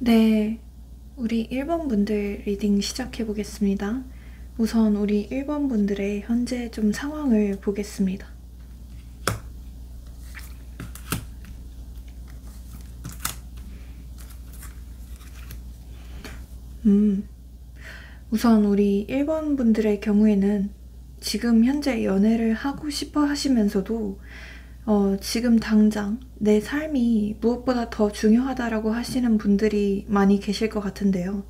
네, 우리 1번 분들 리딩 시작해 보겠습니다. 우선 우리 1번 분들의 현재 좀 상황을 보겠습니다. 우선 우리 1번 분들의 경우에는 지금 현재 연애를 하고 싶어 하시면서도 지금 당장 내 삶이 무엇보다 더 중요하다라고 하시는 분들이 많이 계실 것 같은데요.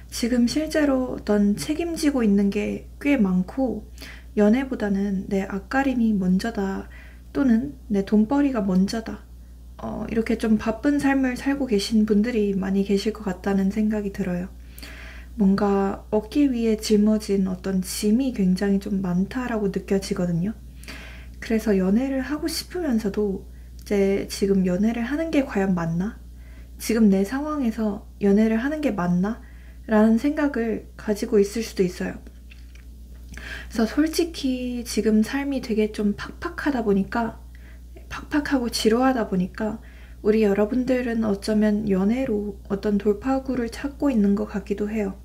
지금 실제로 어떤 책임지고 있는 게 꽤 많고, 연애보다는 내 앞가림이 먼저다, 또는 내 돈벌이가 먼저다, 이렇게 좀 바쁜 삶을 살고 계신 분들이 많이 계실 것 같다는 생각이 들어요. 뭔가 얻기 위해 짊어진 어떤 짐이 굉장히 좀 많다라고 느껴지거든요. 그래서 연애를 하고 싶으면서도 이제 지금 연애를 하는 게 과연 맞나? 지금 내 상황에서 연애를 하는 게 맞나? 라는 생각을 가지고 있을 수도 있어요. 그래서 솔직히 지금 삶이 되게 좀 팍팍하고 지루하다 보니까 우리 여러분들은 어쩌면 연애로 어떤 돌파구를 찾고 있는 것 같기도 해요.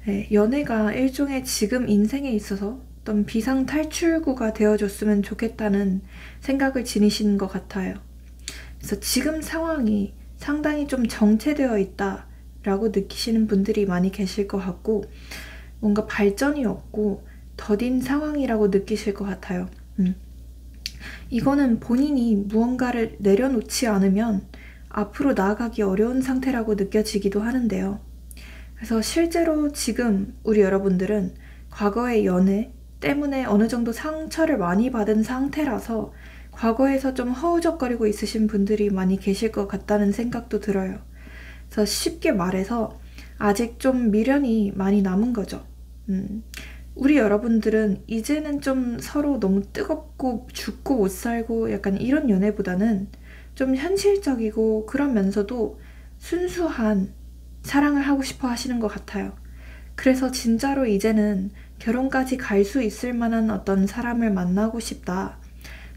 네, 연애가 일종의 지금 인생에 있어서 어떤 비상 탈출구가 되어줬으면 좋겠다는 생각을 지니시는 것 같아요. 그래서 지금 상황이 상당히 좀 정체되어 있다라고 느끼시는 분들이 많이 계실 것 같고, 뭔가 발전이 없고 더딘 상황이라고 느끼실 것 같아요. 이거는 본인이 무언가를 내려놓지 않으면 앞으로 나아가기 어려운 상태라고 느껴지기도 하는데요. 그래서 실제로 지금 우리 여러분들은 과거의 연애 때문에 어느 정도 상처를 많이 받은 상태라서 과거에서 좀 허우적거리고 있으신 분들이 많이 계실 것 같다는 생각도 들어요. 그래서 쉽게 말해서 아직 좀 미련이 많이 남은 거죠. 우리 여러분들은 이제는 좀 서로 너무 뜨겁고 죽고 못 살고 약간 이런 연애보다는 좀 현실적이고 그러면서도 순수한 사랑을 하고 싶어 하시는 것 같아요. 그래서 진짜로 이제는 결혼까지 갈 수 있을 만한 어떤 사람을 만나고 싶다.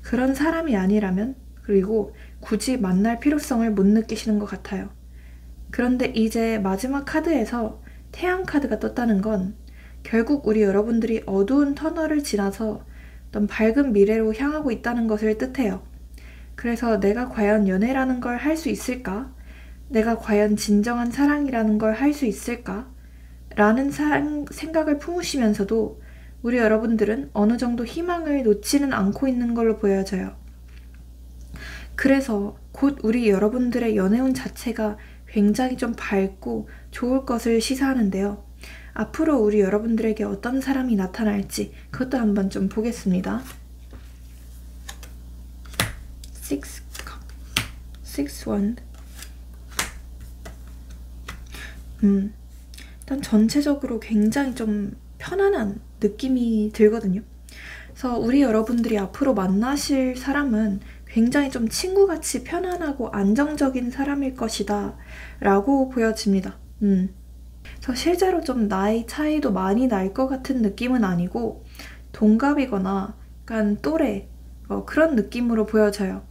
그런 사람이 아니라면, 그리고 굳이 만날 필요성을 못 느끼시는 것 같아요. 그런데 이제 마지막 카드에서 태양 카드가 떴다는 건 결국 우리 여러분들이 어두운 터널을 지나서 어떤 밝은 미래로 향하고 있다는 것을 뜻해요. 그래서 내가 과연 연애라는 걸 할 수 있을까? 내가 과연 진정한 사랑이라는 걸 할 수 있을까? 라는 생각을 품으시면서도 우리 여러분들은 어느 정도 희망을 놓지는 않고 있는 걸로 보여져요. 그래서 곧 우리 여러분들의 연애운 자체가 굉장히 좀 밝고 좋을 것을 시사하는데요. 앞으로 우리 여러분들에게 어떤 사람이 나타날지 그것도 한번 좀 보겠습니다. Six Wand. 일단 전체적으로 굉장히 좀 편안한 느낌이 들거든요. 그래서 우리 여러분들이 앞으로 만나실 사람은 굉장히 좀 친구같이 편안하고 안정적인 사람일 것이다 라고 보여집니다. 그래서 실제로 좀 나이 차이도 많이 날 것 같은 느낌은 아니고 동갑이거나 약간 또래 그런 느낌으로 보여져요.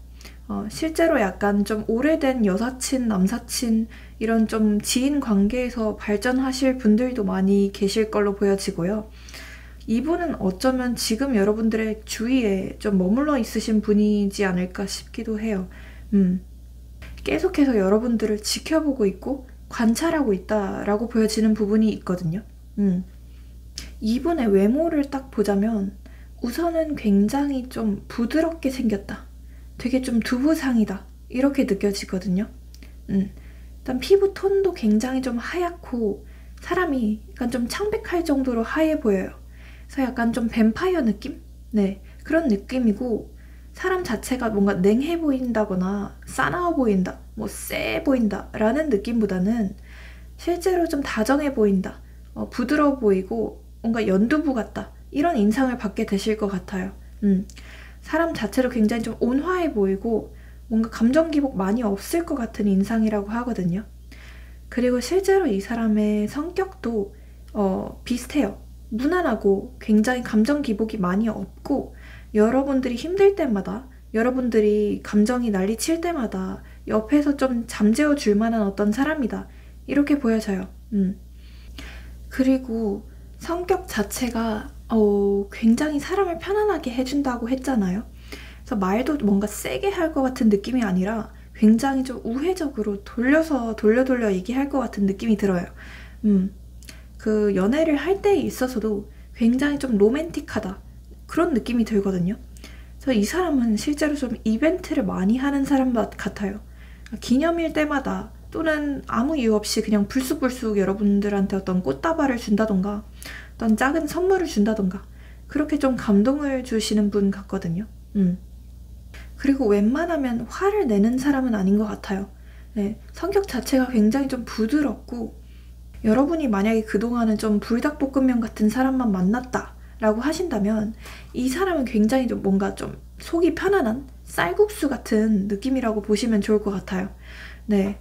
실제로 약간 좀 오래된 여사친, 남사친 이런 좀 지인 관계에서 발전하실 분들도 많이 계실 걸로 보여지고요. 이분은 어쩌면 지금 여러분들의 주위에 좀 머물러 있으신 분이지 않을까 싶기도 해요. 계속해서 여러분들을 지켜보고 있고 관찰하고 있다라고 보여지는 부분이 있거든요. 이분의 외모를 딱 보자면 우선은 굉장히 좀 부드럽게 생겼다. 되게 좀 두부상이다. 이렇게 느껴지거든요. 일단 피부 톤도 굉장히 좀 하얗고 사람이 약간 좀 창백할 정도로 하얘 보여요. 그래서 약간 좀 뱀파이어 느낌? 네, 그런 느낌이고 사람 자체가 뭔가 냉해 보인다거나 싸나워 보인다, 뭐 쎄 보인다 라는 느낌보다는 실제로 좀 다정해 보인다, 부드러워 보이고 뭔가 연두부 같다 이런 인상을 받게 되실 것 같아요. 사람 자체로 굉장히 좀 온화해 보이고 뭔가 감정 기복 많이 없을 것 같은 인상이라고 하거든요. 그리고 실제로 이 사람의 성격도 비슷해요. 무난하고 굉장히 감정 기복이 많이 없고 여러분들이 힘들 때마다, 여러분들이 감정이 난리칠 때마다 옆에서 좀 잠재워 줄 만한 어떤 사람이다. 이렇게 보여져요. 그리고 성격 자체가 굉장히 사람을 편안하게 해준다고 했잖아요. 그래서 말도 뭔가 세게 할 것 같은 느낌이 아니라 굉장히 좀 우회적으로 돌려서 돌려 얘기할 것 같은 느낌이 들어요. 그 연애를 할 때에 있어서도 굉장히 좀 로맨틱하다. 그런 느낌이 들거든요. 그래서 이 사람은 실제로 좀 이벤트를 많이 하는 사람 같아요. 기념일 때마다 또는 아무 이유 없이 그냥 불쑥불쑥 여러분들한테 어떤 꽃다발을 준다던가 어떤 작은 선물을 준다던가 그렇게 좀 감동을 주시는 분 같거든요. 그리고 웬만하면 화를 내는 사람은 아닌 것 같아요. 네, 성격 자체가 굉장히 좀 부드럽고 여러분이 만약에 그동안은 좀 불닭볶음면 같은 사람만 만났다 라고 하신다면 이 사람은 굉장히 좀 뭔가 좀 속이 편안한 쌀국수 같은 느낌이라고 보시면 좋을 것 같아요. 네,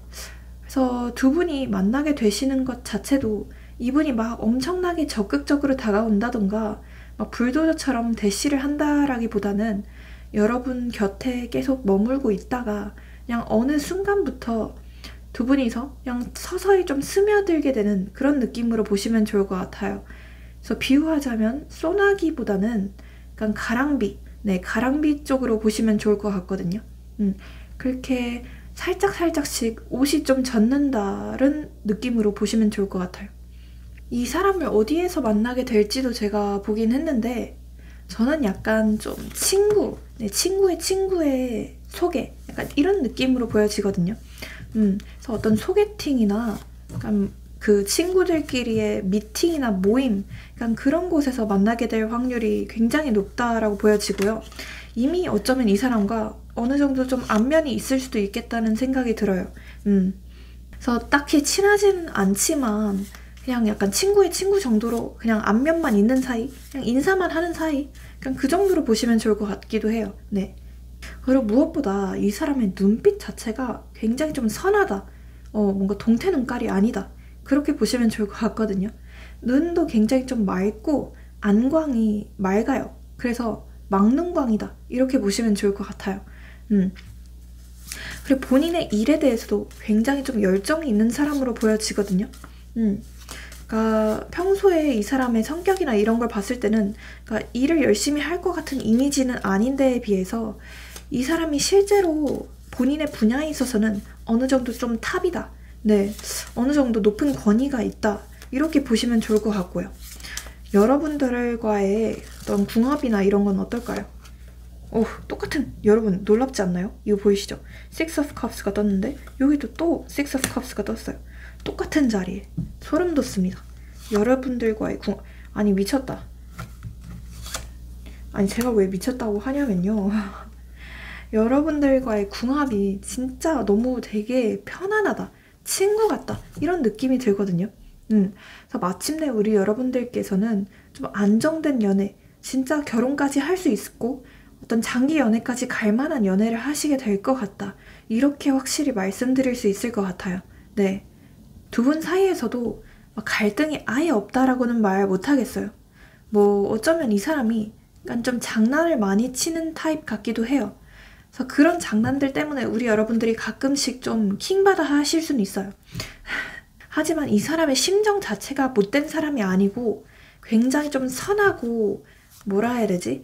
그래서 두 분이 만나게 되시는 것 자체도 이분이 막 엄청나게 적극적으로 다가온다던가 막 불도저처럼 대시를 한다라기보다는 여러분 곁에 계속 머물고 있다가 그냥 어느 순간부터 두 분이서 그냥 서서히 좀 스며들게 되는 그런 느낌으로 보시면 좋을 것 같아요. 그래서 비유하자면 소나기보다는 약간 가랑비, 네, 가랑비 쪽으로 보시면 좋을 것 같거든요. 그렇게 살짝씩 옷이 좀 젖는다는 느낌으로 보시면 좋을 것 같아요. 이 사람을 어디에서 만나게 될지도 제가 보긴 했는데 저는 약간 좀 친구, 네, 친구의 소개, 약간 이런 느낌으로 보여지거든요. 그래서 어떤 소개팅이나 약간 그 친구들끼리의 미팅이나 모임, 약간 그런 곳에서 만나게 될 확률이 굉장히 높다라고 보여지고요. 이미 어쩌면 이 사람과 어느 정도 좀 안면이 있을 수도 있겠다는 생각이 들어요. 그래서 딱히 친하지는 않지만 그냥 약간 친구의 친구 정도로 그냥 안면만 있는 사이, 그냥 인사만 하는 사이, 그냥 그 정도로 보시면 좋을 것 같기도 해요. 네. 그리고 무엇보다 이 사람의 눈빛 자체가 굉장히 좀 선하다. 뭔가 동태 눈깔이 아니다. 그렇게 보시면 좋을 것 같거든요. 눈도 굉장히 좀 맑고 안광이 맑아요. 그래서 막눈광이다. 이렇게 보시면 좋을 것 같아요. 그리고 본인의 일에 대해서도 굉장히 좀 열정이 있는 사람으로 보여지거든요. 그러니까 평소에 이 사람의 성격이나 이런 걸 봤을 때는 그러니까 일을 열심히 할 것 같은 이미지는 아닌데에 비해서 이 사람이 실제로 본인의 분야에 있어서는 어느 정도 좀 탑이다. 네, 어느 정도 높은 권위가 있다. 이렇게 보시면 좋을 것 같고요. 여러분들과의 어떤 궁합이나 이런 건 어떨까요? 똑같은, 여러분 놀랍지 않나요? 이거 보이시죠? Six of Cups가 떴는데 여기도 또 Six of Cups가 떴어요. 똑같은 자리에 소름 돋습니다. 여러분들과의 궁합, 아니 미쳤다. 아니 제가 왜 미쳤다고 하냐면요. 여러분들과의 궁합이 진짜 너무 되게 편안하다. 친구 같다. 이런 느낌이 들거든요. 그래서 마침내 우리 여러분들께서는 좀 안정된 연애, 진짜 결혼까지 할 수 있고 어떤 장기 연애까지 갈 만한 연애를 하시게 될 것 같다. 이렇게 확실히 말씀드릴 수 있을 것 같아요. 네, 두 분 사이에서도 갈등이 아예 없다라고는 말 못하겠어요. 뭐 어쩌면 이 사람이 약간 좀 장난을 많이 치는 타입 같기도 해요. 그래서 그런 장난들 때문에 우리 여러분들이 가끔씩 좀 킹받아 하실 수는 있어요. 하지만 이 사람의 심정 자체가 못된 사람이 아니고 굉장히 좀 선하고 뭐라 해야 되지?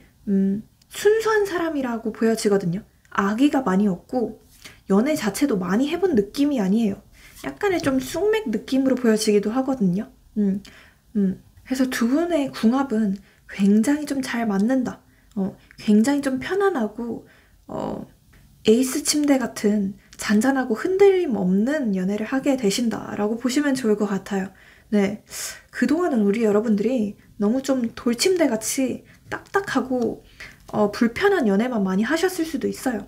순수한 사람이라고 보여지거든요. 악의가 많이 없고 연애 자체도 많이 해본 느낌이 아니에요. 약간의 좀 쑥맥 느낌으로 보여지기도 하거든요. 그래서 두 분의 궁합은 굉장히 좀 잘 맞는다. 굉장히 좀 편안하고 에이스 침대 같은 잔잔하고 흔들림 없는 연애를 하게 되신다라고 보시면 좋을 것 같아요. 네, 그동안은 우리 여러분들이 너무 좀 돌침대 같이 딱딱하고 불편한 연애만 많이 하셨을 수도 있어요.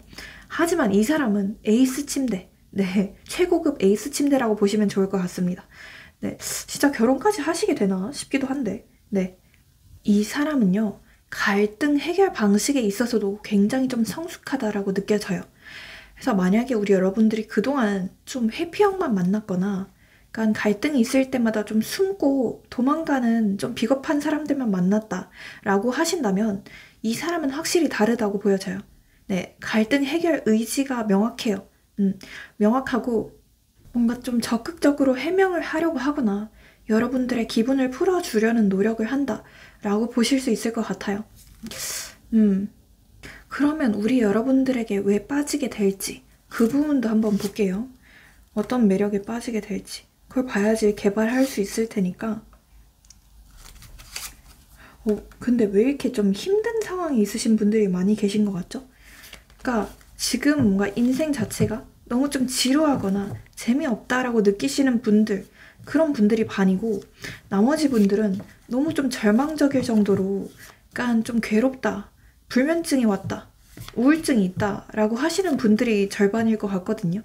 하지만 이 사람은 에이스 침대, 네, 최고급 에이스 침대라고 보시면 좋을 것 같습니다. 네, 진짜 결혼까지 하시게 되나 싶기도 한데, 네, 이 사람은요, 갈등 해결 방식에 있어서도 굉장히 좀 성숙하다라고 느껴져요. 그래서 만약에 우리 여러분들이 그동안 좀 회피형만 만났거나 약간 갈등이 있을 때마다 좀 숨고 도망가는 좀 비겁한 사람들만 만났다라고 하신다면 이 사람은 확실히 다르다고 보여져요. 네, 갈등 해결 의지가 명확해요. 명확하고 뭔가 좀 적극적으로 해명을 하려고 하거나 여러분들의 기분을 풀어주려는 노력을 한다라고 보실 수 있을 것 같아요. 그러면 우리 여러분들에게 왜 빠지게 될지 그 부분도 한번 볼게요. 어떤 매력에 빠지게 될지 그걸 봐야지 개발할 수 있을 테니까. 근데 왜 이렇게 좀 힘든 상황이 있으신 분들이 많이 계신 것 같죠? 그러니까 지금 뭔가 인생 자체가 너무 좀 지루하거나 재미없다라고 느끼시는 분들, 그런 분들이 반이고, 나머지 분들은 너무 좀 절망적일 정도로 약간 좀 괴롭다, 불면증이 왔다, 우울증이 있다 라고 하시는 분들이 절반일 것 같거든요.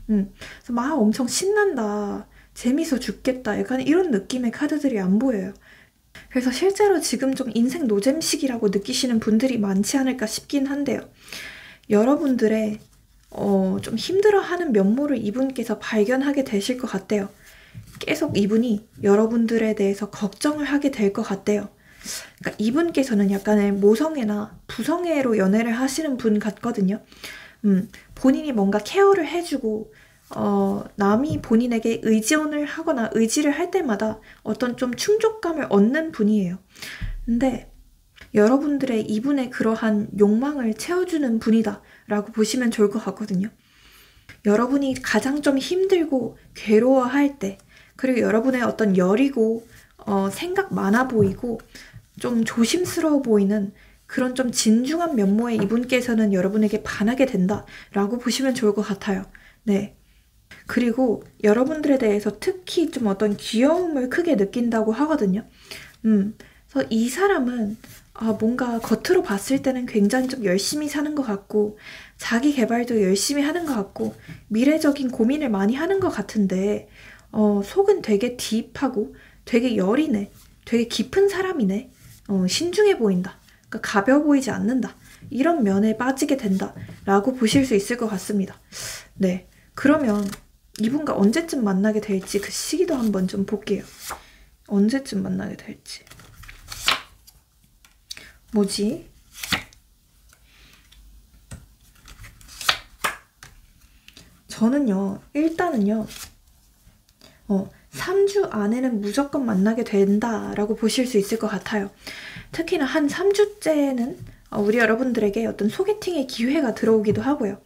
그래서 막 엄청 신난다, 재밌어 죽겠다, 약간 이런 느낌의 카드들이 안 보여요. 그래서 실제로 지금 좀 인생 노잼 시기라고 느끼시는 분들이 많지 않을까 싶긴 한데요. 여러분들의 좀 힘들어하는 면모를 이분께서 발견하게 되실 것 같대요. 계속 이분이 여러분들에 대해서 걱정을 하게 될 것 같대요. 그러니까 이분께서는 약간의 모성애나 부성애로 연애를 하시는 분 같거든요. 본인이 뭔가 케어를 해주고 남이 본인에게 의지원을 하거나 의지를 할 때마다 어떤 좀 충족감을 얻는 분이에요. 근데 여러분들의 이분의 그러한 욕망을 채워주는 분이다 라고 보시면 좋을 것 같거든요. 여러분이 가장 좀 힘들고 괴로워할 때, 그리고 여러분의 어떤 여리고 생각 많아 보이고 좀 조심스러워 보이는 그런 좀 진중한 면모의 이분께서는 여러분에게 반하게 된다 라고 보시면 좋을 것 같아요. 네. 그리고 여러분들에 대해서 특히 좀 어떤 귀여움을 크게 느낀다고 하거든요. 그래서 이 사람은 뭔가 겉으로 봤을 때는 굉장히 좀 열심히 사는 것 같고 자기 개발도 열심히 하는 것 같고 미래적인 고민을 많이 하는 것 같은데 속은 되게 딥하고 되게 여리네, 되게 깊은 사람이네, 신중해 보인다, 그러니까 가벼워 보이지 않는다, 이런 면에 빠지게 된다 라고 보실 수 있을 것 같습니다. 네, 그러면 이분과 언제쯤 만나게 될지 그 시기도 한번 좀 볼게요. 언제쯤 만나게 될지. 뭐지? 저는요, 일단은요, 3주 안에는 무조건 만나게 된다라고 보실 수 있을 것 같아요. 특히나 한 3주째는 우리 여러분들에게 어떤 소개팅의 기회가 들어오기도 하고요.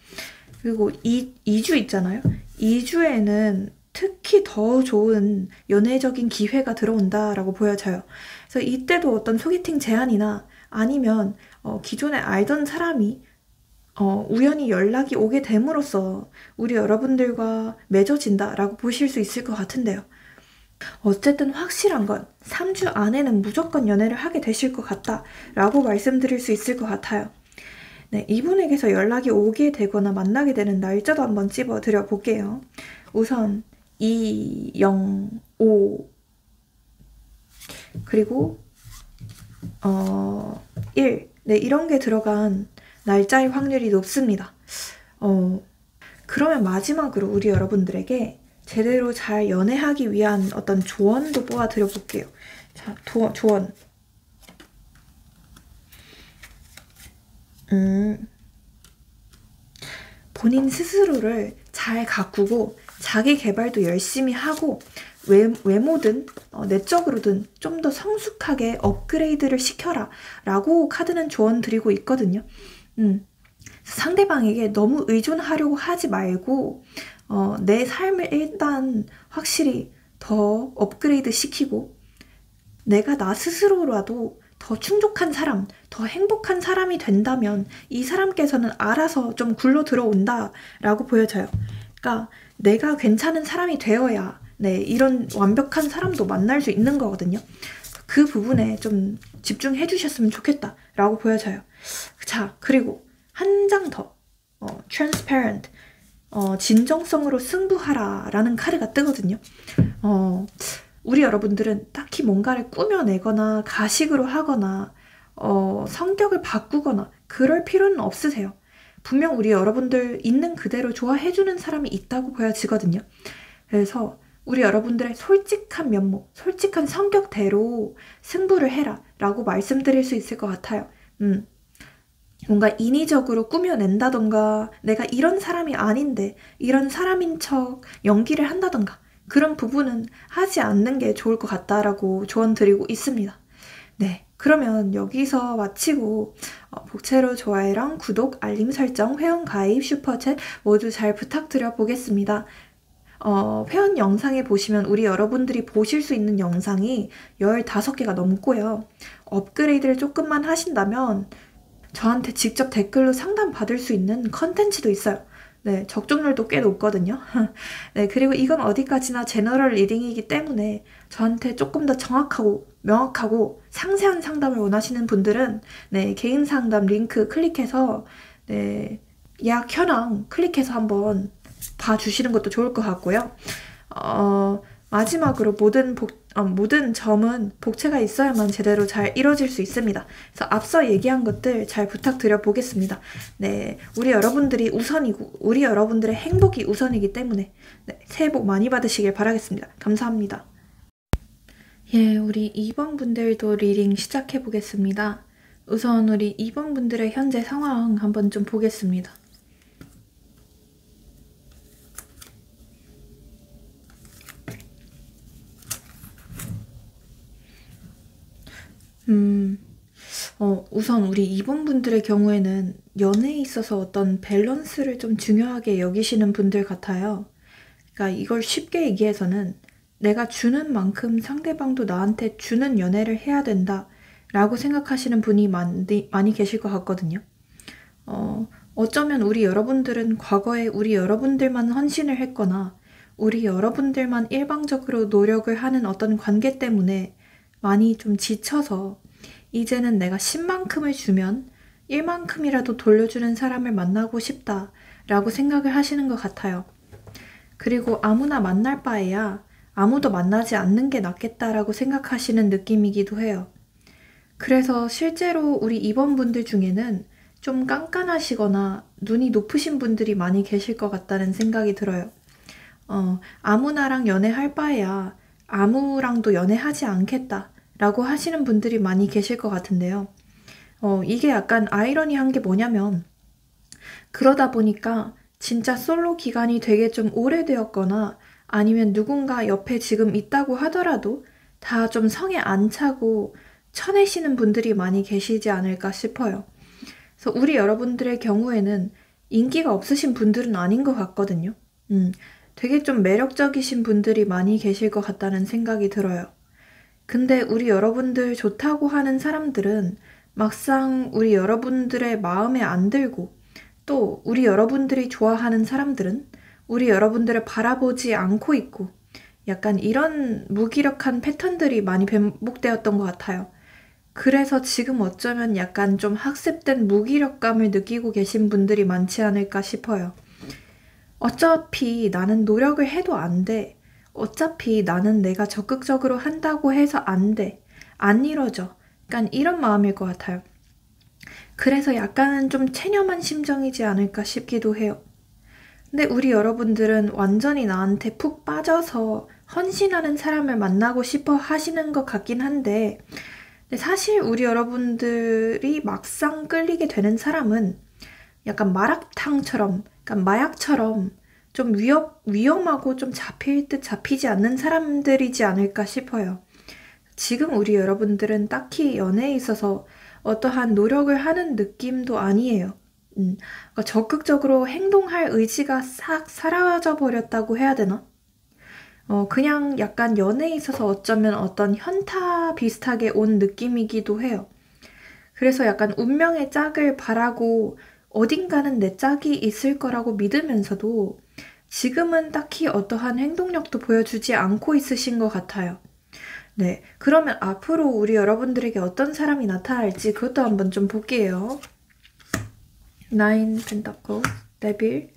그리고 2주 있잖아요. 2주에는 특히 더 좋은 연애적인 기회가 들어온다라고 보여져요. 그래서 이때도 어떤 소개팅 제안이나 아니면 기존에 알던 사람이 우연히 연락이 오게 됨으로써 우리 여러분들과 맺어진다라고 보실 수 있을 것 같은데요. 어쨌든 확실한 건 3주 안에는 무조건 연애를 하게 되실 것 같다라고 말씀드릴 수 있을 것 같아요. 네, 이분에게서 연락이 오게 되거나 만나게 되는 날짜도 한번 찝어드려 볼게요. 우선 2, 0, 5 그리고 1 네, 이런 게 들어간 날짜의 확률이 높습니다. 그러면 마지막으로 우리 여러분들에게 제대로 잘 연애하기 위한 어떤 조언도 뽑아드려 볼게요. 자, 조언. 본인 스스로를 잘 가꾸고 자기 개발도 열심히 하고 외모든 내적으로든 좀 더 성숙하게 업그레이드를 시켜라 라고 카드는 조언 드리고 있거든요. 상대방에게 너무 의존하려고 하지 말고 내 삶을 일단 확실히 더 업그레이드 시키고 내가 나 스스로라도 더 충족한 사람, 더 행복한 사람이 된다면 이 사람께서는 알아서 좀 굴러 들어온다 라고 보여져요. 그러니까 내가 괜찮은 사람이 되어야 네, 이런 완벽한 사람도 만날 수 있는 거거든요. 그 부분에 좀 집중해 주셨으면 좋겠다 라고 보여져요. 자, 그리고 한 장 더 transparent, 진정성으로 승부하라 라는 카드가 뜨거든요. 우리 여러분들은 딱히 뭔가를 꾸며내거나 가식으로 하거나 성격을 바꾸거나 그럴 필요는 없으세요. 분명 우리 여러분들 있는 그대로 좋아해주는 사람이 있다고 보여지거든요. 그래서 우리 여러분들의 솔직한 면모, 솔직한 성격대로 승부를 해라 라고 말씀드릴 수 있을 것 같아요. 뭔가 인위적으로 꾸며낸다던가 내가 이런 사람이 아닌데 이런 사람인 척 연기를 한다던가 그런 부분은 하지 않는 게 좋을 것 같다라고 조언 드리고 있습니다. 네, 그러면 여기서 마치고 복채로 좋아요랑 구독, 알림 설정, 회원 가입, 슈퍼챗 모두 잘 부탁드려 보겠습니다. 회원 영상에 보시면 우리 여러분들이 보실 수 있는 영상이 15개가 넘고요. 업그레이드를 조금만 하신다면 저한테 직접 댓글로 상담 받을 수 있는 컨텐츠도 있어요. 네, 적중률도 꽤 높거든요. 네, 그리고 이건 어디까지나 제너럴 리딩이기 때문에 저한테 조금 더 정확하고 명확하고 상세한 상담을 원하시는 분들은 네, 개인 상담 링크 클릭해서 네, 예약 현황 클릭해서 한번 봐주시는 것도 좋을 것 같고요. 마지막으로 모든 점은 복채가 있어야만 제대로 잘 이루어질 수 있습니다. 그래서 앞서 얘기한 것들 잘 부탁드려 보겠습니다. 네, 우리 여러분들이 우선이고 우리 여러분들의 행복이 우선이기 때문에 네, 새해 복 많이 받으시길 바라겠습니다. 감사합니다. 예, 우리 2번 분들도 리딩 시작해 보겠습니다. 우선 우리 2번 분들의 현재 상황 한번 좀 보겠습니다. 우선 우리 2번 분들의 경우에는 연애에 있어서 어떤 밸런스를 좀 중요하게 여기시는 분들 같아요. 그러니까 이걸 쉽게 얘기해서는 내가 주는 만큼 상대방도 나한테 주는 연애를 해야 된다 라고 생각하시는 분이 많이 계실 것 같거든요. 어쩌면 우리 여러분들은 과거에 우리 여러분들만 헌신을 했거나 우리 여러분들만 일방적으로 노력을 하는 어떤 관계 때문에 많이 좀 지쳐서 이제는 내가 10만큼을 주면 1만큼이라도 돌려주는 사람을 만나고 싶다라고 생각을 하시는 것 같아요. 그리고 아무나 만날 바에야 아무도 만나지 않는 게 낫겠다라고 생각하시는 느낌이기도 해요. 그래서 실제로 우리 2번 분들 중에는 좀 깐깐하시거나 눈이 높으신 분들이 많이 계실 것 같다는 생각이 들어요. 아무나랑 연애할 바에야 아무랑도 연애하지 않겠다 라고 하시는 분들이 많이 계실 것 같은데요. 이게 약간 아이러니한 게 뭐냐면 그러다 보니까 진짜 솔로 기간이 되게 좀 오래되었거나 아니면 누군가 옆에 지금 있다고 하더라도 다 좀 성에 안 차고 쳐내시는 분들이 많이 계시지 않을까 싶어요. 그래서 우리 여러분들의 경우에는 인기가 없으신 분들은 아닌 것 같거든요. 되게 좀 매력적이신 분들이 많이 계실 것 같다는 생각이 들어요. 근데 우리 여러분들 좋다고 하는 사람들은 막상 우리 여러분들의 마음에 안 들고 또 우리 여러분들이 좋아하는 사람들은 우리 여러분들을 바라보지 않고 있고 약간 이런 무기력한 패턴들이 많이 반복되었던 것 같아요. 그래서 지금 어쩌면 약간 좀 학습된 무기력감을 느끼고 계신 분들이 많지 않을까 싶어요. 어차피 나는 노력을 해도 안 돼. 어차피 나는 내가 적극적으로 한다고 해서 안 돼. 안 이뤄져. 약간 이런 마음일 것 같아요. 그래서 약간은 좀 체념한 심정이지 않을까 싶기도 해요. 근데 우리 여러분들은 완전히 나한테 푹 빠져서 헌신하는 사람을 만나고 싶어 하시는 것 같긴 한데 근데 사실 우리 여러분들이 막상 끌리게 되는 사람은 약간 마라탕처럼, 약간 마약처럼 좀 위험하고 좀 잡힐 듯 잡히지 않는 사람들이지 않을까 싶어요. 지금 우리 여러분들은 딱히 연애에 있어서 어떠한 노력을 하는 느낌도 아니에요. 그러니까 적극적으로 행동할 의지가 싹 사라져 버렸다고 해야 되나? 그냥 약간 연애에 있어서 어쩌면 어떤 현타 비슷하게 온 느낌이기도 해요. 그래서 약간 운명의 짝을 바라고 어딘가는 내 짝이 있을 거라고 믿으면서도 지금은 딱히 어떠한 행동력도 보여주지 않고 있으신 것 같아요. 네, 그러면 앞으로 우리 여러분들에게 어떤 사람이 나타날지 그것도 한번 좀 볼게요. Nine Pentacles, 데빌,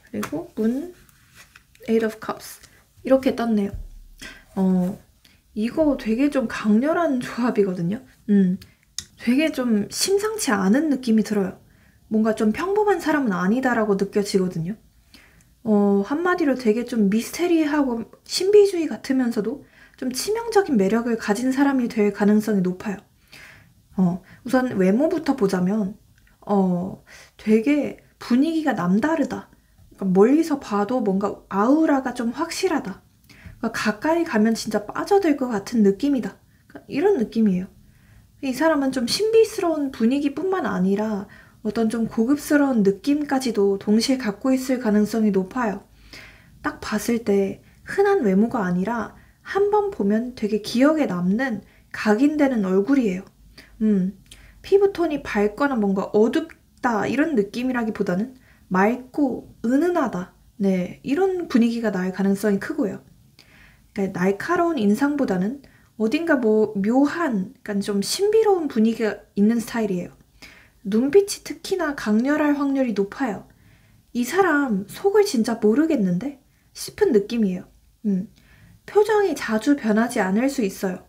그리고 문, Eight of Cups 이렇게 떴네요. 이거 되게 좀 강렬한 조합이거든요. 되게 좀 심상치 않은 느낌이 들어요. 뭔가 좀 평범한 사람은 아니다라고 느껴지거든요. 한마디로 되게 좀 미스테리하고 신비주의 같으면서도 좀 치명적인 매력을 가진 사람이 될 가능성이 높아요. 우선 외모부터 보자면 되게 분위기가 남다르다. 그러니까 멀리서 봐도 뭔가 아우라가 좀 확실하다. 그러니까 가까이 가면 진짜 빠져들 것 같은 느낌이다. 그러니까 이런 느낌이에요. 이 사람은 좀 신비스러운 분위기뿐만 아니라 어떤 좀 고급스러운 느낌까지도 동시에 갖고 있을 가능성이 높아요. 딱 봤을 때 흔한 외모가 아니라 한 번 보면 되게 기억에 남는 각인되는 얼굴이에요. 피부톤이 밝거나 뭔가 어둡다 이런 느낌이라기보다는 맑고 은은하다. 네, 이런 분위기가 날 가능성이 크고요. 그러니까 날카로운 인상보다는 어딘가 뭐 묘한, 약간 좀 신비로운 분위기가 있는 스타일이에요. 눈빛이 특히나 강렬할 확률이 높아요. 이 사람 속을 진짜 모르겠는데? 싶은 느낌이에요. 표정이 자주 변하지 않을 수 있어요.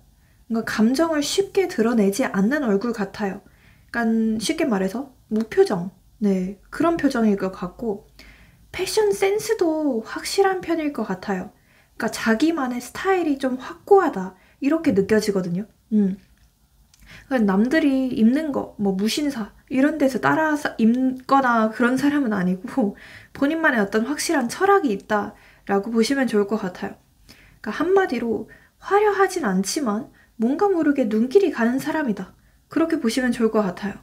그러니까 감정을 쉽게 드러내지 않는 얼굴 같아요. 약간 쉽게 말해서 무표정. 네, 그런 표정일 것 같고 패션 센스도 확실한 편일 것 같아요. 그러니까 자기만의 스타일이 좀 확고하다. 이렇게 느껴지거든요. 그러니까 남들이 입는 거, 뭐 무신사 이런 데서 따라서 입거나 그런 사람은 아니고 본인만의 어떤 확실한 철학이 있다라고 보시면 좋을 것 같아요. 그러니까 한마디로 화려하진 않지만 뭔가 모르게 눈길이 가는 사람이다. 그렇게 보시면 좋을 것 같아요.